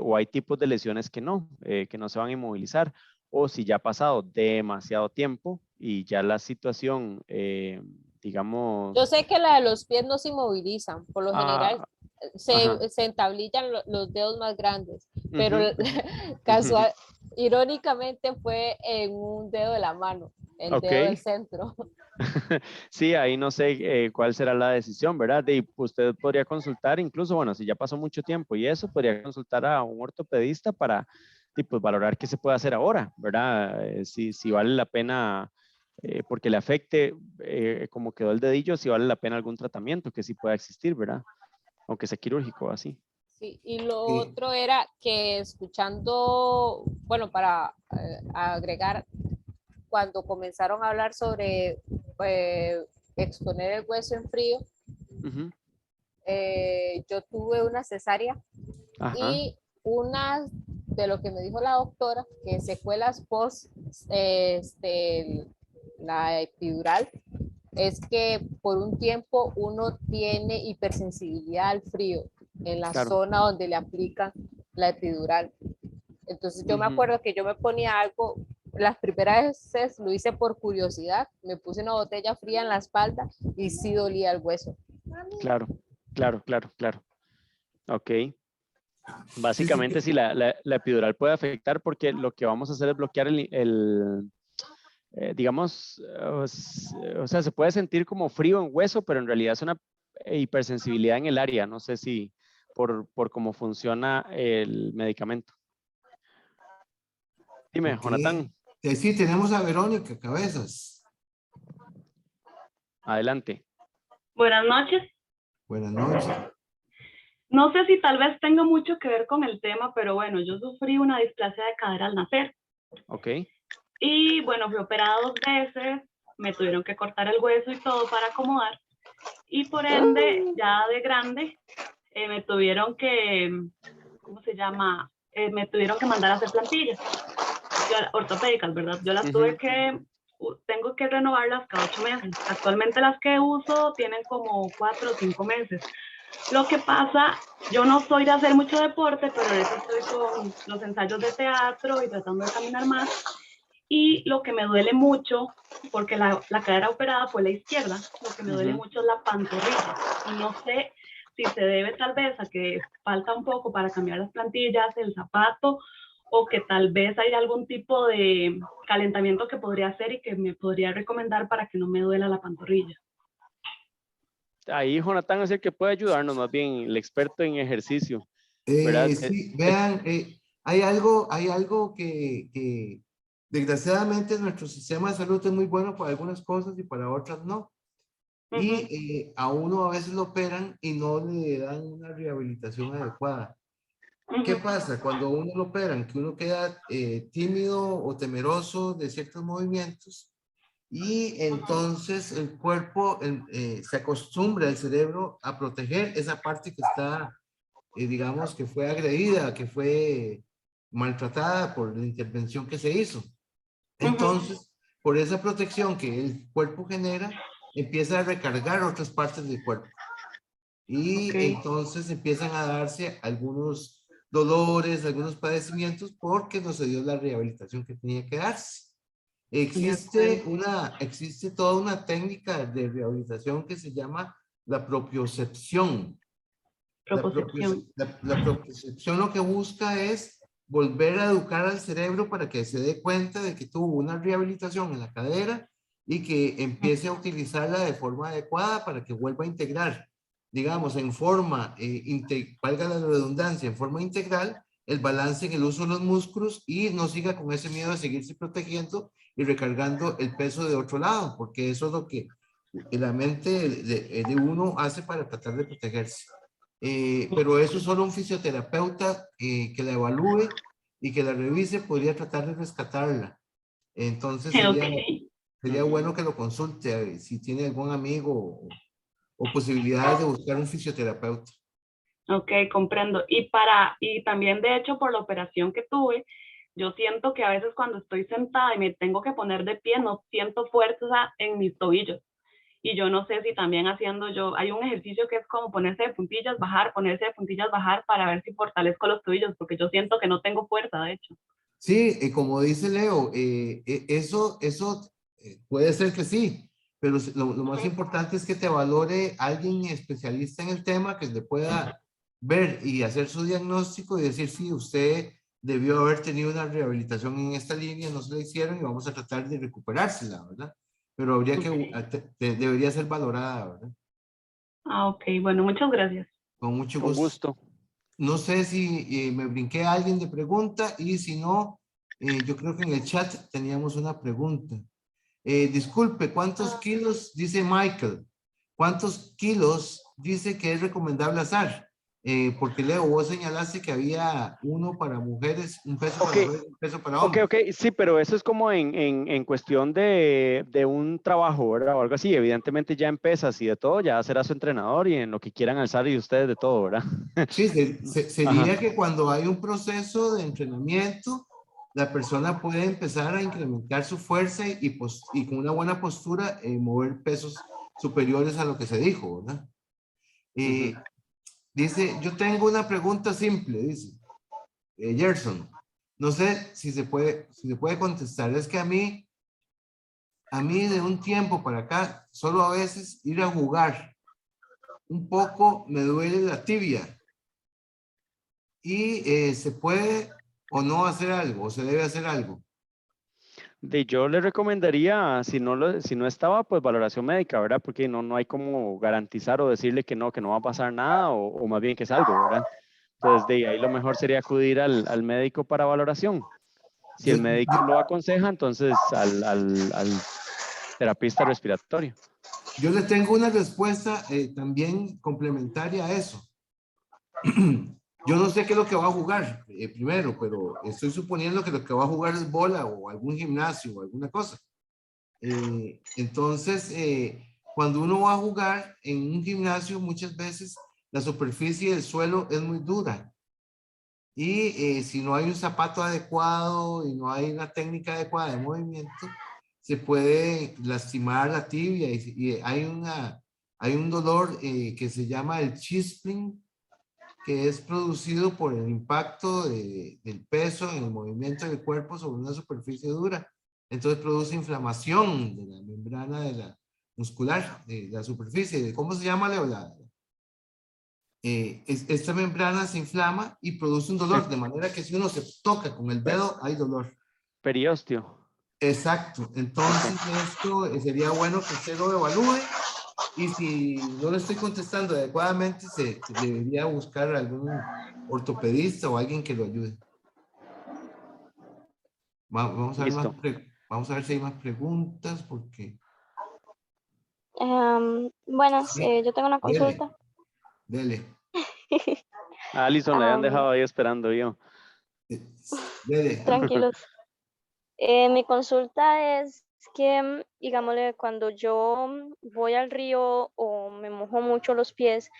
o hay tipos de lesiones que no se van a inmovilizar. O si ya ha pasado demasiado tiempo y ya la situación, Yo digamos, sé que la de los pies no se inmovilizan, por lo general ah, ajá, se entablillan los dedos más grandes, pero ujú, casual, irónicamente fue en un dedo de la mano, el ok. dedo del centro. Sí, ahí no sé cuál será la decisión, ¿verdad? Y usted podría consultar, incluso, bueno, si ya pasó mucho tiempo y eso, podría consultar a un ortopedista para pues, valorar qué se puede hacer ahora, ¿verdad? Si vale la pena, porque le afecte como quedó el dedillo, si vale la pena algún tratamiento que sí pueda existir, ¿verdad? Aunque sea quirúrgico, así. Sí, y lo Eh, otro era que escuchando, bueno, para agregar, cuando comenzaron a hablar sobre exponer el hueso en frío, Ujú. yo tuve una cesárea Ajá, y una de lo que me dijo la doctora, que secuelas post la epidural, es que por un tiempo uno tiene hipersensibilidad al frío en la claro. zona donde le aplican la epidural. Entonces yo me Ujú. acuerdo que yo me ponía algo las primeras veces lo hice por curiosidad, me puse una botella fría en la espalda y sí dolía el hueso. Claro, claro. Ok. Sí, sí, Básicamente, sí, la epidural puede afectar porque lo que vamos a hacer es bloquear digamos, o sea, se puede sentir como frío en hueso, pero en realidad es una hipersensibilidad en el área. No sé si por cómo funciona el medicamento. Dime, ok. Jonathan, Sí, tenemos a Verónica Cabezas. adelante. Buenas noches. Buenas noches. No sé si tal vez tenga mucho que ver con el tema, pero bueno, yo sufrí una displasia de cadera al nacer. Ok. Y bueno, fui operada 2 veces, me tuvieron que cortar el hueso y todo para acomodar. Y por ende, ya de grande, me tuvieron que, ¿cómo se llama? Me tuvieron que mandar a hacer plantillas ortopédicas, ¿verdad? Yo las tuve que, tengo que renovarlas cada 8 meses. Actualmente las que uso tienen como 4 o 5 meses. Lo que pasa, yo no soy de hacer mucho deporte, pero ahorita estoy con los ensayos de teatro y tratando de caminar más. Y lo que me duele mucho, porque la cadera operada fue la izquierda, lo que me duele mucho es la pantorrilla. Y no sé si se debe tal vez a que falta un poco para cambiar las plantillas, el zapato, o que tal vez hay algún tipo de calentamiento que podría hacer y que me podría recomendar para que no me duela la pantorrilla. Ahí Jonathan es el que puede ayudarnos, más bien el experto en ejercicio, ¿verdad? Sí, vean, hay algo que desgraciadamente nuestro sistema de salud es muy bueno para algunas cosas y para otras no. Y a uno a veces lo operan y no le dan una rehabilitación adecuada. ¿Qué pasa cuando uno lo operan? Que uno queda tímido o temeroso de ciertos movimientos y entonces el cuerpo se acostumbra el cerebro a proteger esa parte que está, digamos, que fue agredida, que fue maltratada por la intervención que se hizo. Entonces, por esa protección que el cuerpo genera, empieza a recargar otras partes del cuerpo. Y entonces empiezan a darse algunos dolores, algunos padecimientos porque no se dio la rehabilitación que tenía que darse. Existe toda una técnica de rehabilitación que se llama la propiocepción. La propiocepción lo que busca es volver a educar al cerebro para que se dé cuenta de que tuvo una rehabilitación en la cadera y que empiece a utilizarla de forma adecuada para que vuelva a integrar, digamos, en forma, valga la redundancia, en forma integral, el balance en el uso de los músculos y no siga con ese miedo de seguirse protegiendo y recargando el peso de otro lado, porque eso es lo que la mente de uno hace para tratar de protegerse. Pero eso solo un fisioterapeuta que la evalúe y que la revise podría tratar de rescatarla. Entonces sería bueno que lo consulte si tiene algún amigo o posibilidades de buscar un fisioterapeuta. Ok, comprendo. Y también de hecho por la operación que tuve, yo siento que a veces cuando estoy sentada y me tengo que poner de pie, no siento fuerza en mis tobillos. Y yo no sé si también hay un ejercicio que es como ponerse de puntillas, bajar, ponerse de puntillas, bajar para ver si fortalezco los tobillos, porque yo siento que no tengo fuerza, de hecho. Sí, como dice Leo, eso puede ser que sí, pero lo más importante es que te valore alguien especialista en el tema que le pueda ver y hacer su diagnóstico y decir, sí, usted debió haber tenido una rehabilitación en esta línea, no se la hicieron y vamos a tratar de recuperársela, ¿verdad? Pero habría debería ser valorada, ¿verdad? Ah, ok, bueno, muchas gracias. Con mucho Con gusto. gusto. No sé si me brinqué a alguien de pregunta y si no, yo creo que en el chat teníamos una pregunta. Disculpe, ¿cuántos kilos dice Michael? ¿Cuántos kilos dice que es recomendable asar? Porque Leo, vos señalaste que había uno para mujeres, un peso para mujeres, un peso para hombres. Ok, sí, pero eso es como en cuestión de un trabajo, ¿verdad? O algo así. Evidentemente ya en pesas y de todo, ya será su entrenador y en lo que quieran alzar y ustedes de todo, ¿verdad? Sí, sería Ajá. que cuando hay un proceso de entrenamiento, la persona puede empezar a incrementar su fuerza y con una buena postura mover pesos superiores a lo que se dijo, ¿verdad? Dice, yo tengo una pregunta simple, dice Gerson. No sé si se puede contestar. Es que a mí de un tiempo para acá, solo a veces ir a jugar un poco me duele la tibia. Y se puede o no hacer algo, o se debe hacer algo. Yo le recomendaría, si no estaba, pues valoración médica, ¿verdad? Porque no hay como garantizar o decirle que no va a pasar nada o más bien que es algo, ¿verdad? Entonces, de ahí lo mejor sería acudir al médico para valoración. Si el médico lo aconseja, entonces al terapista respiratorio. Yo le tengo una respuesta también complementaria a eso. Yo no sé qué es lo que va a jugar primero, pero estoy suponiendo que lo que va a jugar es bola o algún gimnasio o alguna cosa. Entonces, cuando uno va a jugar en un gimnasio, muchas veces la superficie del suelo es muy dura. Y si no hay un zapato adecuado y no hay una técnica adecuada de movimiento, se puede lastimar la tibia y hay un dolor que se llama el chispling, que es producido por el impacto del peso en el movimiento del cuerpo sobre una superficie dura. Entonces produce inflamación de la membrana de la muscular, de la superficie. ¿Cómo se llama, Leo? Esta membrana se inflama y produce un dolor, de manera que si uno se toca con el dedo, hay dolor. Periósteo. Exacto. Entonces esto sería bueno que usted lo evalúe. Y si no le estoy contestando adecuadamente, se debería buscar algún ortopedista o alguien que lo ayude. Vamos a ver Listo. vamos a ver si hay más preguntas, porque... Buenas, Sí, yo tengo una consulta. Dele. A Alison le habían dejado ahí esperando yo. Dele. Tranquilos. Mi consulta es que, digámosle, cuando yo voy al río o me mojo mucho los pies,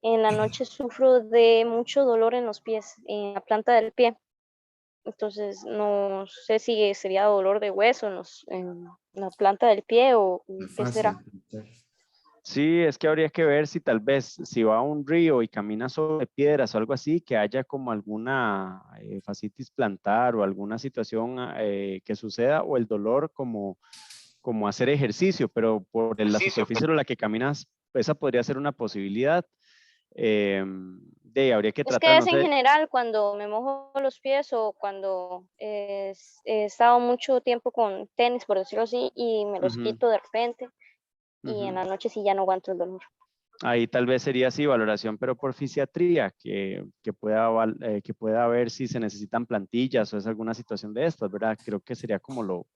en la noche sufro de mucho dolor en los pies, en la planta del pie. Entonces, no sé si sería dolor de hueso en la planta del pie o qué será. Sí, es que habría que ver si tal vez, si va a un río y camina sobre piedras o algo así, que haya como alguna fascitis plantar o alguna situación que suceda, o el dolor como hacer ejercicio, pero por la superficie sobre la que caminas, esa podría ser una posibilidad. Habría que Es tratar, que no es en sé. general cuando me mojo los pies o cuando he estado mucho tiempo con tenis, por decirlo así, y me los Ujú, quito de repente y en ujú. la noche sí ya no aguanto el dolor. Ahí tal vez sería así, valoración, pero por fisiatría, que pueda ver si se necesitan plantillas o es alguna situación de estas, ¿verdad? Creo que sería como lo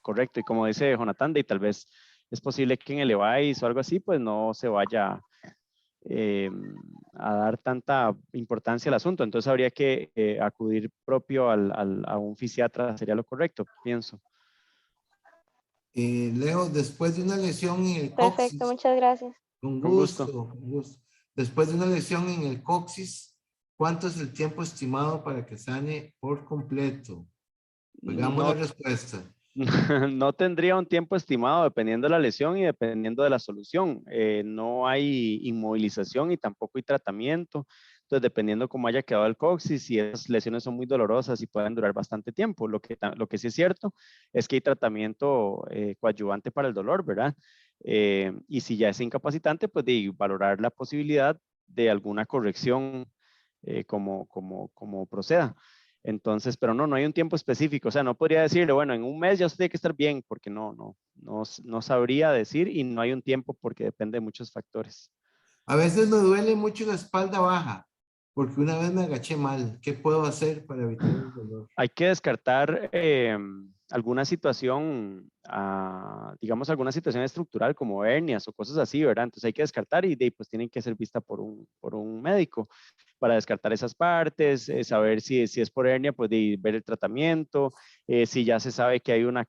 correcto. Y como dice Jonathan, y tal vez es posible que en el EVAIS o algo así, pues no se vaya eh, a dar tanta importancia al asunto. Entonces habría que acudir propio a un fisiatra, sería lo correcto, pienso. Leo, después de una lesión en el Perfecto, coxis, muchas gracias. con Con gusto. gusto, con gusto. Después de una lesión en el coxis, ¿cuánto es el tiempo estimado para que sane por completo? Oigamos la No, respuesta. no tendría un tiempo estimado dependiendo de la lesión y dependiendo de la solución. No hay inmovilización y tampoco hay tratamiento. Entonces, dependiendo cómo haya quedado el coxis, si esas lesiones son muy dolorosas y pueden durar bastante tiempo. Lo que sí es cierto es que hay tratamiento coadyuvante para el dolor, ¿verdad? Y si ya es incapacitante, pues de valorar la posibilidad de alguna corrección como proceda. Entonces, pero no hay un tiempo específico. O sea, no podría decirle, bueno, en un mes ya usted tiene que estar bien, porque no sabría decir y no hay un tiempo porque depende de muchos factores. A veces me duele mucho la espalda baja, porque una vez me agaché mal. ¿Qué puedo hacer para evitar el dolor? Hay que descartar alguna situación, digamos, alguna situación estructural como hernias o cosas así, ¿verdad? Entonces hay que descartar y pues tienen que ser vista por un médico para descartar esas partes, saber si es por hernia, pues de ver el tratamiento, si ya se sabe que hay una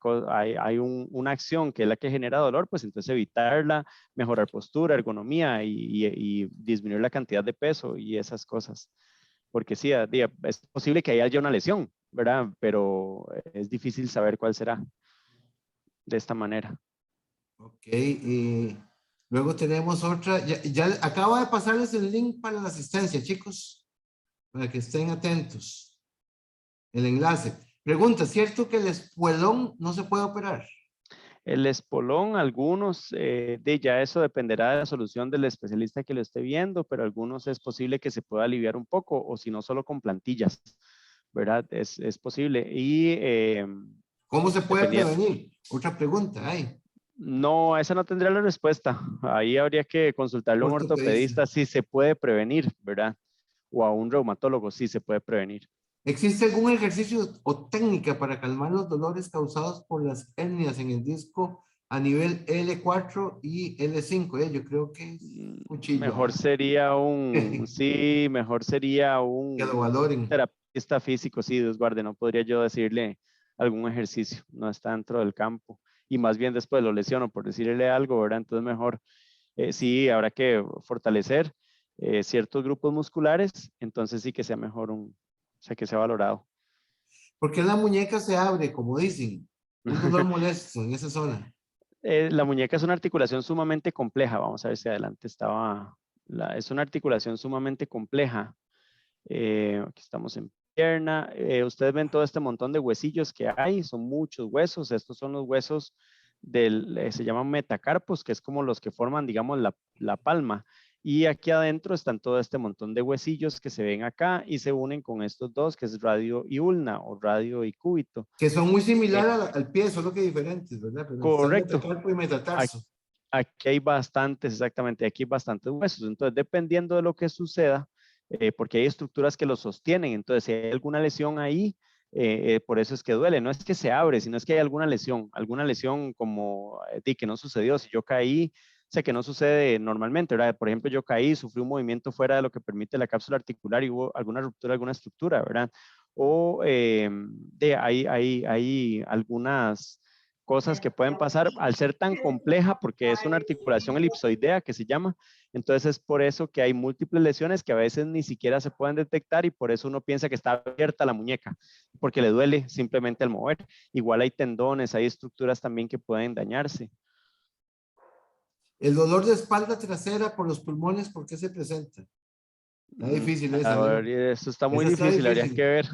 acción que es la que genera dolor, pues entonces evitarla, mejorar postura, ergonomía y disminuir la cantidad de peso y esas cosas. Porque sí, es posible que haya una lesión, ¿verdad? Pero es difícil saber cuál será de esta manera. Ok, luego tenemos otra. Ya acabo de pasarles el link para la asistencia, chicos, para que estén atentos. el enlace. Pregunta, ¿cierto que el espuelón no se puede operar? El espolón, algunos, ya eso dependerá de la solución del especialista que lo esté viendo, pero algunos es posible que se pueda aliviar un poco, o si no, solo con plantillas, ¿verdad? Es posible. Y ¿Cómo se puede dependiendo, prevenir? Otra pregunta, ay, no, esa no tendría la respuesta. Ahí habría que consultarle a un ortopedista. ortopedista si se puede prevenir, ¿verdad? O a un reumatólogo si se puede prevenir. ¿Existe algún ejercicio o técnica para calmar los dolores causados por las hernias en el disco a nivel L4 y L5? Yo creo que es cuchillo, Mejor sería sí, mejor sería que lo un valoren. terapista físico, sí, Dios guarde, no podría yo decirle algún ejercicio, no está dentro del campo. Y más bien después lo lesiono por decirle algo, ¿verdad? Entonces mejor, sí, habrá que fortalecer ciertos grupos musculares, entonces sí que sea mejor o sea, que sea valorado. Porque la muñeca se abre, como dicen, un dolor molesto en esa zona. La muñeca es una articulación sumamente compleja. Vamos a ver si adelante estaba. Es una articulación sumamente compleja. Aquí estamos en pierna. Ustedes ven todo este montón de huesillos que hay. Son muchos huesos. Estos son los huesos se llaman metacarpos, que es como los que forman, digamos, la palma. Y aquí adentro están todo este montón de huesillos que se ven acá y se unen con estos dos, que es radio y ulna o radio y cúbito. Que son muy Eh, similares al pie, solo que diferentes, ¿verdad? Pero está el correcto. metacarpo y metatarso. Aquí hay bastantes, exactamente, aquí hay bastantes huesos. Entonces, dependiendo de lo que suceda, porque hay estructuras que lo sostienen, entonces si hay alguna lesión ahí, por eso es que duele. No es que se abre, sino es que hay alguna lesión como que no sucedió. Si yo caí, sé que no sucede normalmente, ¿verdad? Por ejemplo, yo caí, sufrí un movimiento fuera de lo que permite la cápsula articular y hubo alguna ruptura de alguna estructura, ¿verdad? O hay algunas cosas que pueden pasar al ser tan compleja, porque es una articulación elipsoidea que se llama. Entonces es por eso que hay múltiples lesiones que a veces ni siquiera se pueden detectar y por eso uno piensa que está abierta la muñeca, porque le duele simplemente al mover. Igual hay tendones, hay estructuras también que pueden dañarse. El dolor de espalda trasera por los pulmones, ¿por qué se presenta? Está difícil esa, ¿no? Eso está muy Esa está difícil, habría difícil. que ver.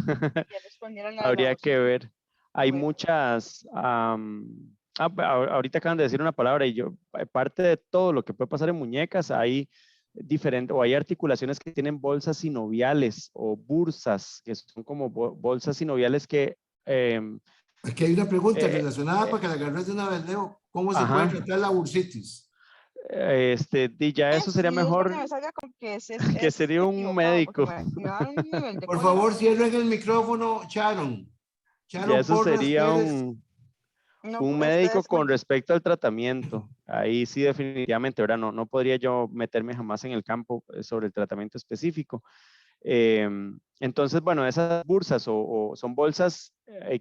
Ya respondieron a Habría los que ver. Hay huesos. muchas, ahorita acaban de decir una palabra y yo, parte de todo lo que puede pasar en muñecas, hay diferentes, o hay articulaciones que tienen bolsas sinoviales o bursas, que son como bolsas sinoviales que, Aquí hay una pregunta eh, relacionada eh, para que la agarres de una vez, Leo. ¿Cómo se puede ajá, tratar la bursitis? ya eso sería Y después mejor que me salga con que que es sería un equivocado, porque médico. me va a dar un nivel de Por cólera. favor, cierren el micrófono, Sharon. Ya Sharon eso Porras sería Pérez. No, un médico ustedes con cuenten. respecto al tratamiento. Ahí sí definitivamente, ¿verdad? No podría yo meterme jamás en el campo sobre el tratamiento específico. Entonces, bueno, esas bursas o son bolsas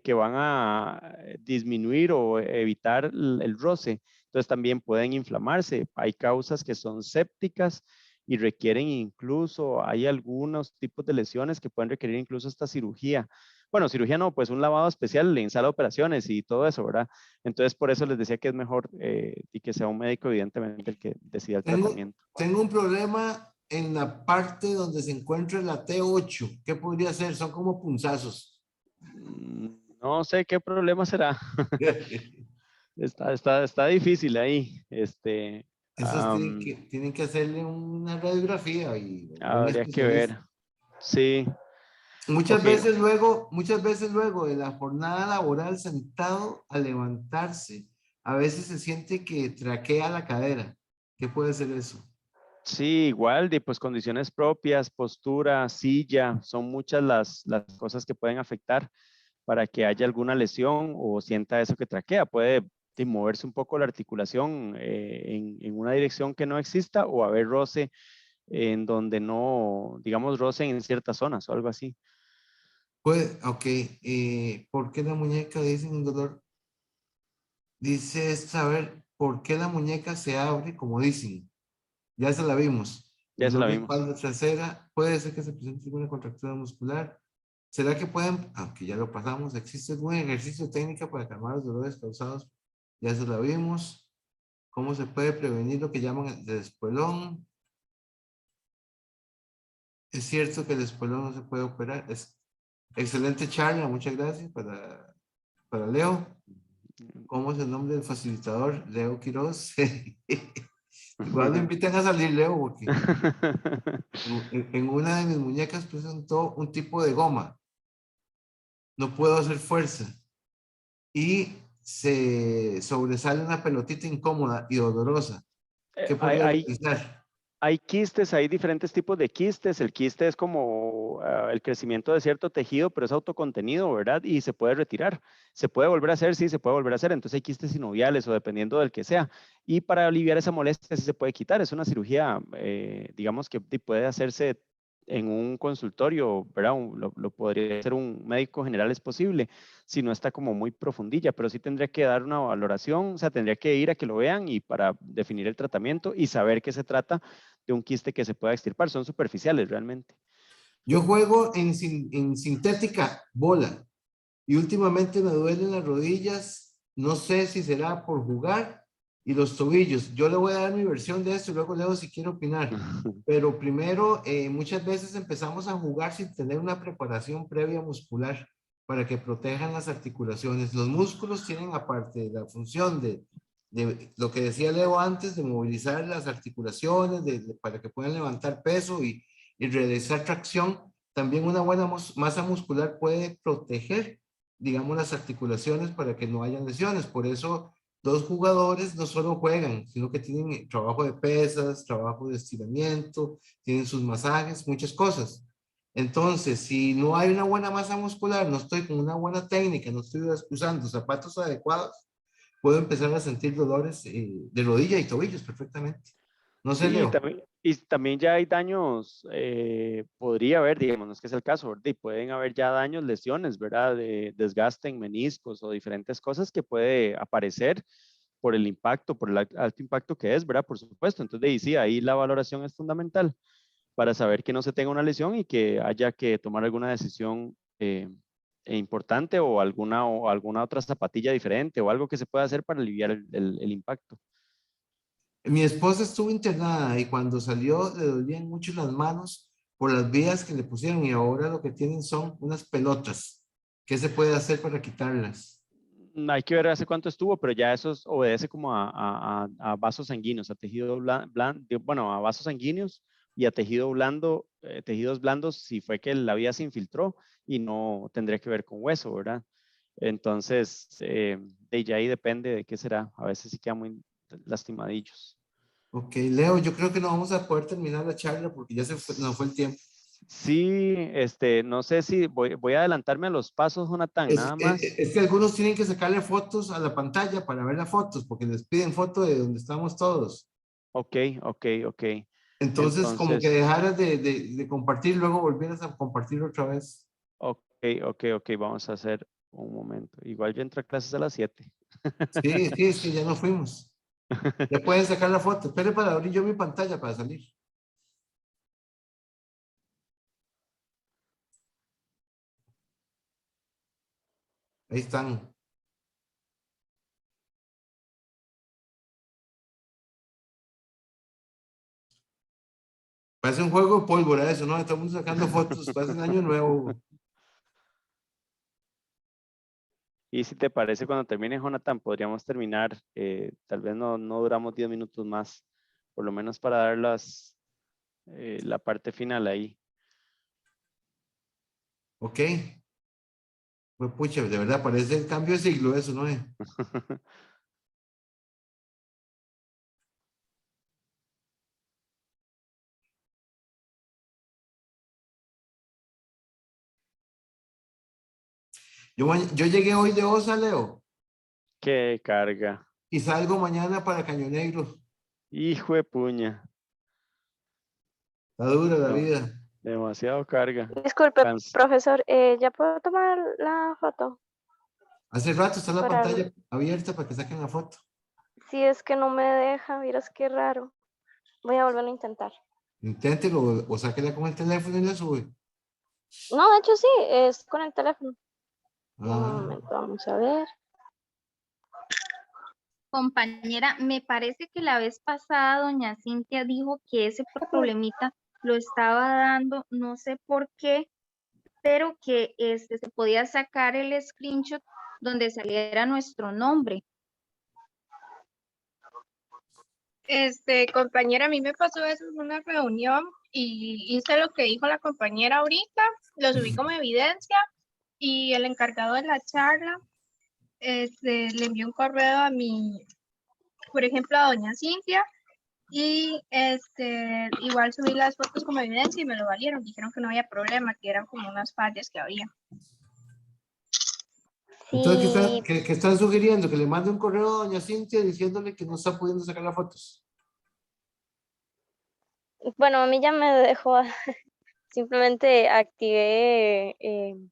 que van a disminuir o evitar el roce. Entonces también pueden inflamarse. Hay causas que son sépticas y requieren incluso, hay algunos tipos de lesiones que pueden requerir incluso esta cirugía. Bueno, cirugía no, pues un lavado especial en sala de operaciones y todo eso, ¿verdad? Entonces, por eso les decía que es mejor y que sea un médico, evidentemente, el que decida el tratamiento. Tengo un problema en la parte donde se encuentra la T8. ¿Qué podría ser? Son como punzazos. No sé qué problema será. Está difícil ahí. Esos tienen que hacerle una radiografía y un Habría que ver. especialista. Sí, Muchas ok. veces luego de la jornada laboral sentado a levantarse, a veces se siente que traquea la cadera. ¿Qué puede ser eso? Sí, igual, de pues condiciones propias, postura, silla, son muchas las cosas que pueden afectar para que haya alguna lesión o sienta eso que traquea. Puede moverse un poco la articulación en una dirección que no exista o haber roce en donde no, digamos, roce en ciertas zonas o algo así. Ok. ¿Por qué la muñeca dice un dolor? Dice saber por qué la muñeca se abre, como dicen. Ya se la vimos. Ya El se la dolor de vimos. espalda trasera, puede ser que se presente alguna contractura muscular. ¿Será que pueden, aunque ya lo pasamos, existe algún ejercicio técnico para calmar los dolores causados? Ya se la vimos. ¿Cómo se puede prevenir lo que llaman el espuelón? Es cierto que el espuelón no se puede operar. Excelente charla, muchas gracias para Leo. ¿Cómo es el nombre del facilitador? Leo Quiroz. Igual lo invitan a salir, Leo, porque en una de mis muñecas presentó un tipo de goma. No puedo hacer fuerza. Y se sobresale una pelotita incómoda y dolorosa. ¿Qué podría utilizar? Hay quistes, hay diferentes tipos de quistes. El quiste es como el crecimiento de cierto tejido, pero es autocontenido, ¿verdad? Y se puede retirar. Se puede volver a hacer, sí, se puede volver a hacer. Entonces hay quistes sinoviales o dependiendo del que sea. Y para aliviar esa molestia sí se puede quitar. Es una cirugía, digamos que puede hacerse en un consultorio, ¿verdad? Lo podría hacer un médico general, es posible, si no está como muy profundilla, pero sí tendría que dar una valoración, o sea, tendría que ir a que lo vean y para definir el tratamiento y saber qué se trata de un quiste que se pueda extirpar. Son superficiales realmente. Yo juego en sintética bola y últimamente me duelen las rodillas. No sé si será por jugar y los tobillos. Yo le voy a dar mi versión de esto y luego Leo si quiere opinar. Pero primero, muchas veces empezamos a jugar sin tener una preparación previa muscular para que protejan las articulaciones. Los músculos tienen, aparte de la función de lo que decía Leo antes, de movilizar las articulaciones, para que puedan levantar peso y realizar tracción, también una buena masa muscular puede proteger, digamos, las articulaciones para que no haya lesiones. Por eso, los jugadores no solo juegan, sino que tienen trabajo de pesas, trabajo de estiramiento, tienen sus masajes, muchas cosas. Entonces, si no hay una buena masa muscular, no estoy con una buena técnica, no estoy usando zapatos adecuados, puedo empezar a sentir dolores de rodilla y tobillos perfectamente. No sé, Sí, Leo. también ya hay daños, podría haber, digamos, no es que es el caso, ¿verdad? Y pueden haber ya daños, lesiones, ¿verdad? De desgaste en meniscos o diferentes cosas que puede aparecer por el impacto, por el alto impacto que es, ¿verdad? Por supuesto. Entonces, sí, ahí la valoración es fundamental para saber que no se tenga una lesión y que haya que tomar alguna decisión importante o alguna otra zapatilla diferente o algo que se pueda hacer para aliviar el impacto. Mi esposa estuvo internada y cuando salió le dolían mucho las manos por las vías que le pusieron y ahora lo que tienen son unas pelotas. ¿Qué se puede hacer para quitarlas? Hay que ver hace cuánto estuvo, pero ya eso obedece como a vasos sanguíneos, a tejido blando, bueno, a vasos sanguíneos y a tejido blando, tejidos blandos, si fue que la vía se infiltró y no tendría que ver con hueso, ¿verdad? Entonces, de ya ahí depende de qué será. A veces sí quedan muy lastimadillos. Ok, Leo, yo creo que no vamos a poder terminar la charla porque ya nos fue el tiempo. Sí, no sé si voy a adelantarme a los pasos, Jonathan, nada más. Es que algunos tienen que sacarle fotos a la pantalla para ver las fotos porque les piden foto de donde estamos todos. Ok. Entonces, como que Entonces, dejaras de compartir, luego volvieras a compartir otra vez. ok, vamos a hacer un momento. Igual yo entro a clases a las 7. Sí, es que ya nos fuimos. Ya pueden sacar la foto. Espere para abrir yo mi pantalla para salir. Ahí están. Parece un juego de pólvora eso, ¿no? Estamos sacando fotos. Parece un año nuevo. Y si te parece, cuando termine, Jonathan, podríamos terminar. Tal vez no duramos 10 minutos más, por lo menos para dar la parte final ahí. Ok. Pues pucha, de verdad, parece el cambio de siglo eso, ¿no? Yo llegué hoy de Osa, Leo, Qué carga. y salgo mañana para Caño Negro. Hijo de puña. Está dura la No, vida. demasiado carga. Disculpe, profesor, ¿ya puedo tomar la foto? Hace rato está la Para pantalla abierta para que saquen la foto. Si es que no me deja, miras qué raro. Voy a volverlo a intentar. Inténtelo o sáquela con el teléfono y la sube. No, de hecho sí, es con el teléfono. Un Ah, momento, vamos a ver. Compañera, me parece que la vez pasada doña Cintia dijo que ese problemita lo estaba dando, no sé por qué, pero que se podía sacar el screenshot donde saliera nuestro nombre. Compañera, a mí me pasó eso en una reunión y hice lo que dijo la compañera ahorita, lo subí como evidencia y el encargado de la charla le envió un correo a mi, por ejemplo, a doña Cintia y igual subí las fotos como evidencia y me lo valieron, dijeron que no había problema, que eran como unas fallas que había. Entonces, Sí, ¿qué están sugiriendo? Que le mande un correo a doña Cintia diciéndole que no está pudiendo sacar las fotos. bueno, a mí ya me dejó, simplemente activé el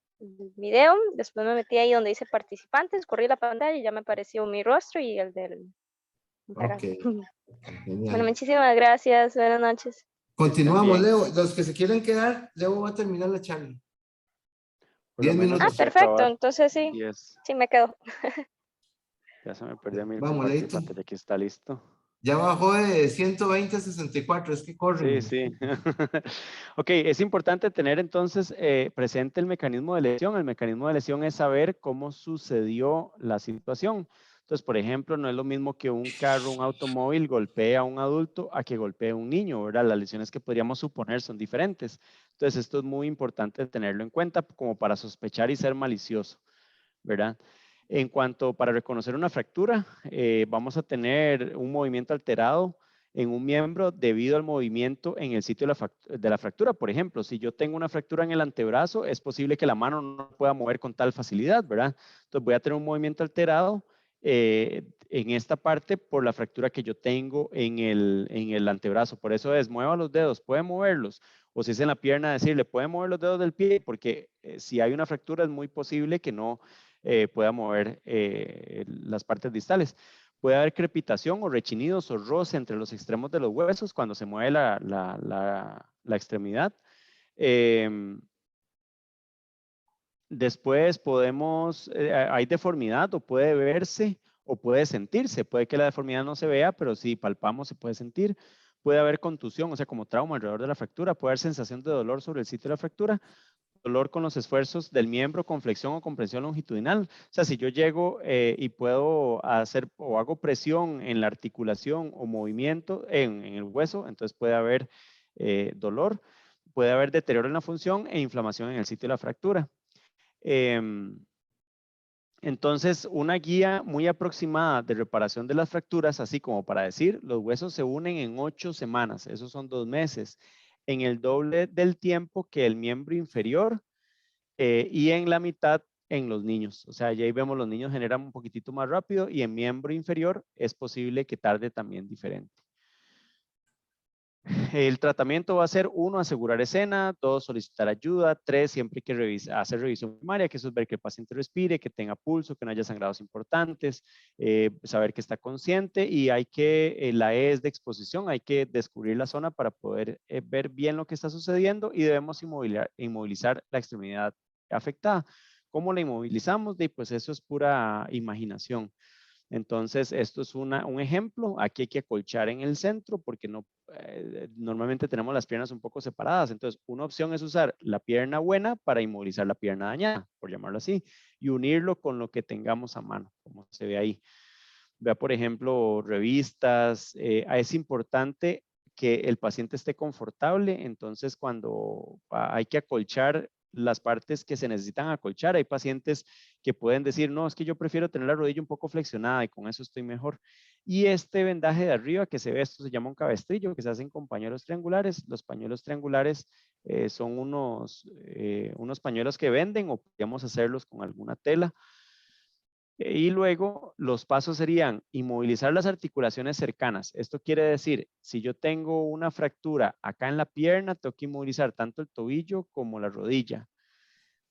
video, después me metí ahí donde dice participantes, corrí la pantalla y ya me apareció mi rostro y el del encargado. Ok, Bueno, genial. muchísimas gracias, buenas noches. Continuamos, También, Leo. Los que se quieran quedar, Leo va a terminar la charla. por lo 10 menos Ah, minutos. aquí perfecto, acabar entonces sí, 10. sí me quedo. Ya se me perdió mi Vamos, Leito. participante, ya aquí está listo. Ya bajó de 120 a 64, es que Sí, corren. sí. Ok, es importante tener entonces presente el mecanismo de lesión. El mecanismo de lesión es saber cómo sucedió la situación. Entonces, por ejemplo, no es lo mismo que un carro, un automóvil golpee a un adulto a que golpee a un niño, ¿verdad? Las lesiones que podríamos suponer son diferentes. Entonces, esto es muy importante tenerlo en cuenta como para sospechar y ser malicioso, ¿verdad? En cuanto para reconocer una fractura, vamos a tener un movimiento alterado en un miembro debido al movimiento en el sitio de la fractura. Por ejemplo, si yo tengo una fractura en el antebrazo, es posible que la mano no pueda mover con tal facilidad, ¿verdad? Entonces voy a tener un movimiento alterado en esta parte por la fractura que yo tengo en el antebrazo. Por eso es, mueva los dedos, puede moverlos. O si es en la pierna, decirle, puede mover los dedos del pie, porque si hay una fractura es muy posible que no pueda mover las partes distales. Puede haber crepitación o rechinidos o roce entre los extremos de los huesos cuando se mueve la extremidad. Después hay deformidad o puede verse o puede sentirse. Puede que la deformidad no se vea, pero si palpamos se puede sentir. Puede haber contusión, o sea, como trauma alrededor de la fractura. Puede haber sensación de dolor sobre el sitio de la fractura. Dolor con los esfuerzos del miembro con flexión o compresión longitudinal. O sea, si yo llego y puedo hacer o hago presión en la articulación o movimiento en el hueso, entonces puede haber dolor. Puede haber deterioro en la función e inflamación en el sitio de la fractura. Entonces, una guía muy aproximada de reparación de las fracturas, así como para decir, los huesos se unen en 8 semanas, esos son 2 meses, en el doble del tiempo que el miembro inferior y en la mitad en los niños. O sea, ya ahí vemos los niños generan un poquitito más rápido y en miembro inferior es posible que tarde también diferente. El tratamiento va a ser 1, asegurar escena, 2, solicitar ayuda, 3, siempre hay que hacer revisión primaria, que eso es ver que el paciente respire, que tenga pulso, que no haya sangrados importantes, saber que está consciente y hay que, la E es de exposición, hay que descubrir la zona para poder ver bien lo que está sucediendo y debemos inmovilizar la extremidad afectada. ¿Cómo la inmovilizamos? Pues eso es pura imaginación. Entonces, esto es un ejemplo. Aquí hay que acolchar en el centro porque normalmente tenemos las piernas un poco separadas. Entonces, una opción es usar la pierna buena para inmovilizar la pierna dañada, por llamarlo así, y unirlo con lo que tengamos a mano, como se ve ahí. Vea, por ejemplo, revistas. Es importante que el paciente esté confortable. Entonces, cuando hay que acolchar las partes que se necesitan acolchar, hay pacientes que pueden decir, no, es que yo prefiero tener la rodilla un poco flexionada y con eso estoy mejor. Y este vendaje de arriba que se ve, esto se llama un cabestrillo, que se hacen con pañuelos triangulares. Los pañuelos triangulares son unos pañuelos que venden o podríamos hacerlos con alguna tela. Y luego los pasos serían inmovilizar las articulaciones cercanas. Esto quiere decir, si yo tengo una fractura acá en la pierna, tengo que inmovilizar tanto el tobillo como la rodilla.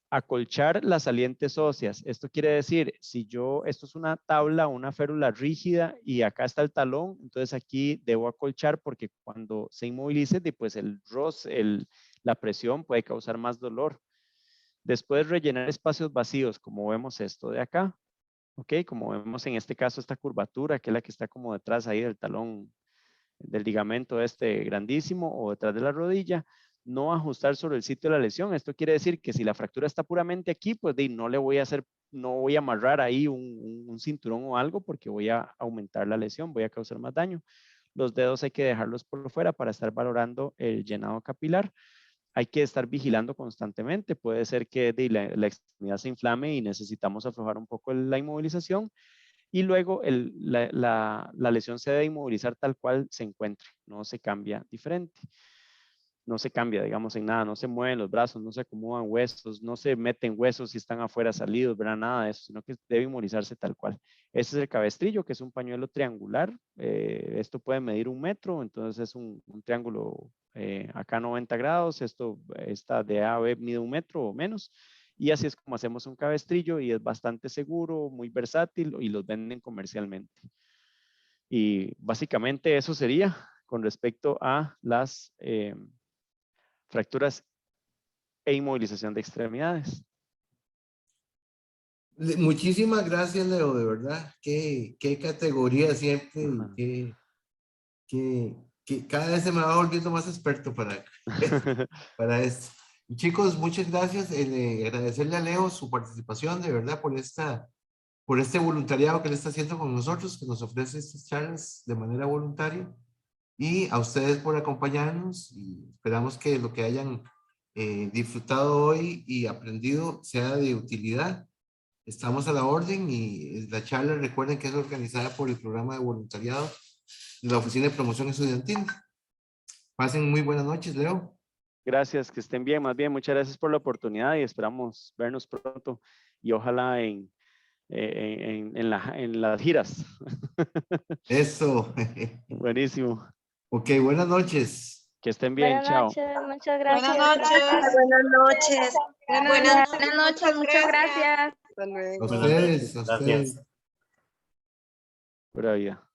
Acolchar las salientes óseas. Esto quiere decir, esto es una tabla, una férula rígida y acá está el talón, entonces aquí debo acolchar porque cuando se inmovilice, pues la presión puede causar más dolor. Después rellenar espacios vacíos, como vemos esto de acá. ¿Ok? Como vemos en este caso esta curvatura, que es la que está como detrás ahí del talón, del ligamento grandísimo o detrás de la rodilla. no ajustar sobre el sitio de la lesión. Esto quiere decir que si la fractura está puramente aquí, pues no le voy a hacer, no voy a amarrar ahí un cinturón o algo porque voy a aumentar la lesión, voy a causar más daño. Los dedos hay que dejarlos por fuera para estar valorando el llenado capilar. Hay que estar vigilando constantemente. Puede ser que la extremidad se inflame y necesitamos aflojar un poco la inmovilización. Y luego la lesión se debe inmovilizar tal cual se encuentre, no se cambia diferente. No se cambia, digamos, en nada, no se mueven los brazos, no se acomodan huesos, no se meten huesos si están afuera salidos, ¿verdad? Nada de eso, sino que debe inmovilizarse tal cual. Este es el cabestrillo, que es un pañuelo triangular. Esto puede medir 1 metro, entonces es un triángulo acá 90 grados, esta de A a B mide 1 metro o menos. Y así es como hacemos un cabestrillo y es bastante seguro, muy versátil y los venden comercialmente. Y básicamente eso sería con respecto a las fracturas e inmovilización de extremidades. Muchísimas gracias, Leo, de verdad. Qué categoría siempre, Ajá. que cada vez se me va volviendo más experto para esto. Y chicos, muchas gracias. Agradecerle a Leo su participación, de verdad, por este voluntariado que le está haciendo con nosotros, que nos ofrece estas charlas de manera voluntaria. Y a ustedes por acompañarnos, y esperamos que lo que hayan disfrutado hoy y aprendido sea de utilidad. Estamos a la orden y la charla, recuerden que es organizada por el programa de voluntariado de la Oficina de Promoción Estudiantil. Pasen muy buenas noches, Leo. Gracias, que estén bien, más bien, muchas gracias por la oportunidad y esperamos vernos pronto y ojalá en las giras. Eso. Buenísimo. Ok, buenas noches. Que estén bien, Buenas chao. noches, muchas gracias. Buenas noches. Buenas noches. Buenas noches, muchas gracias. Hasta luego. A Buenas ustedes, noches, a gracias. ustedes. Pura vida.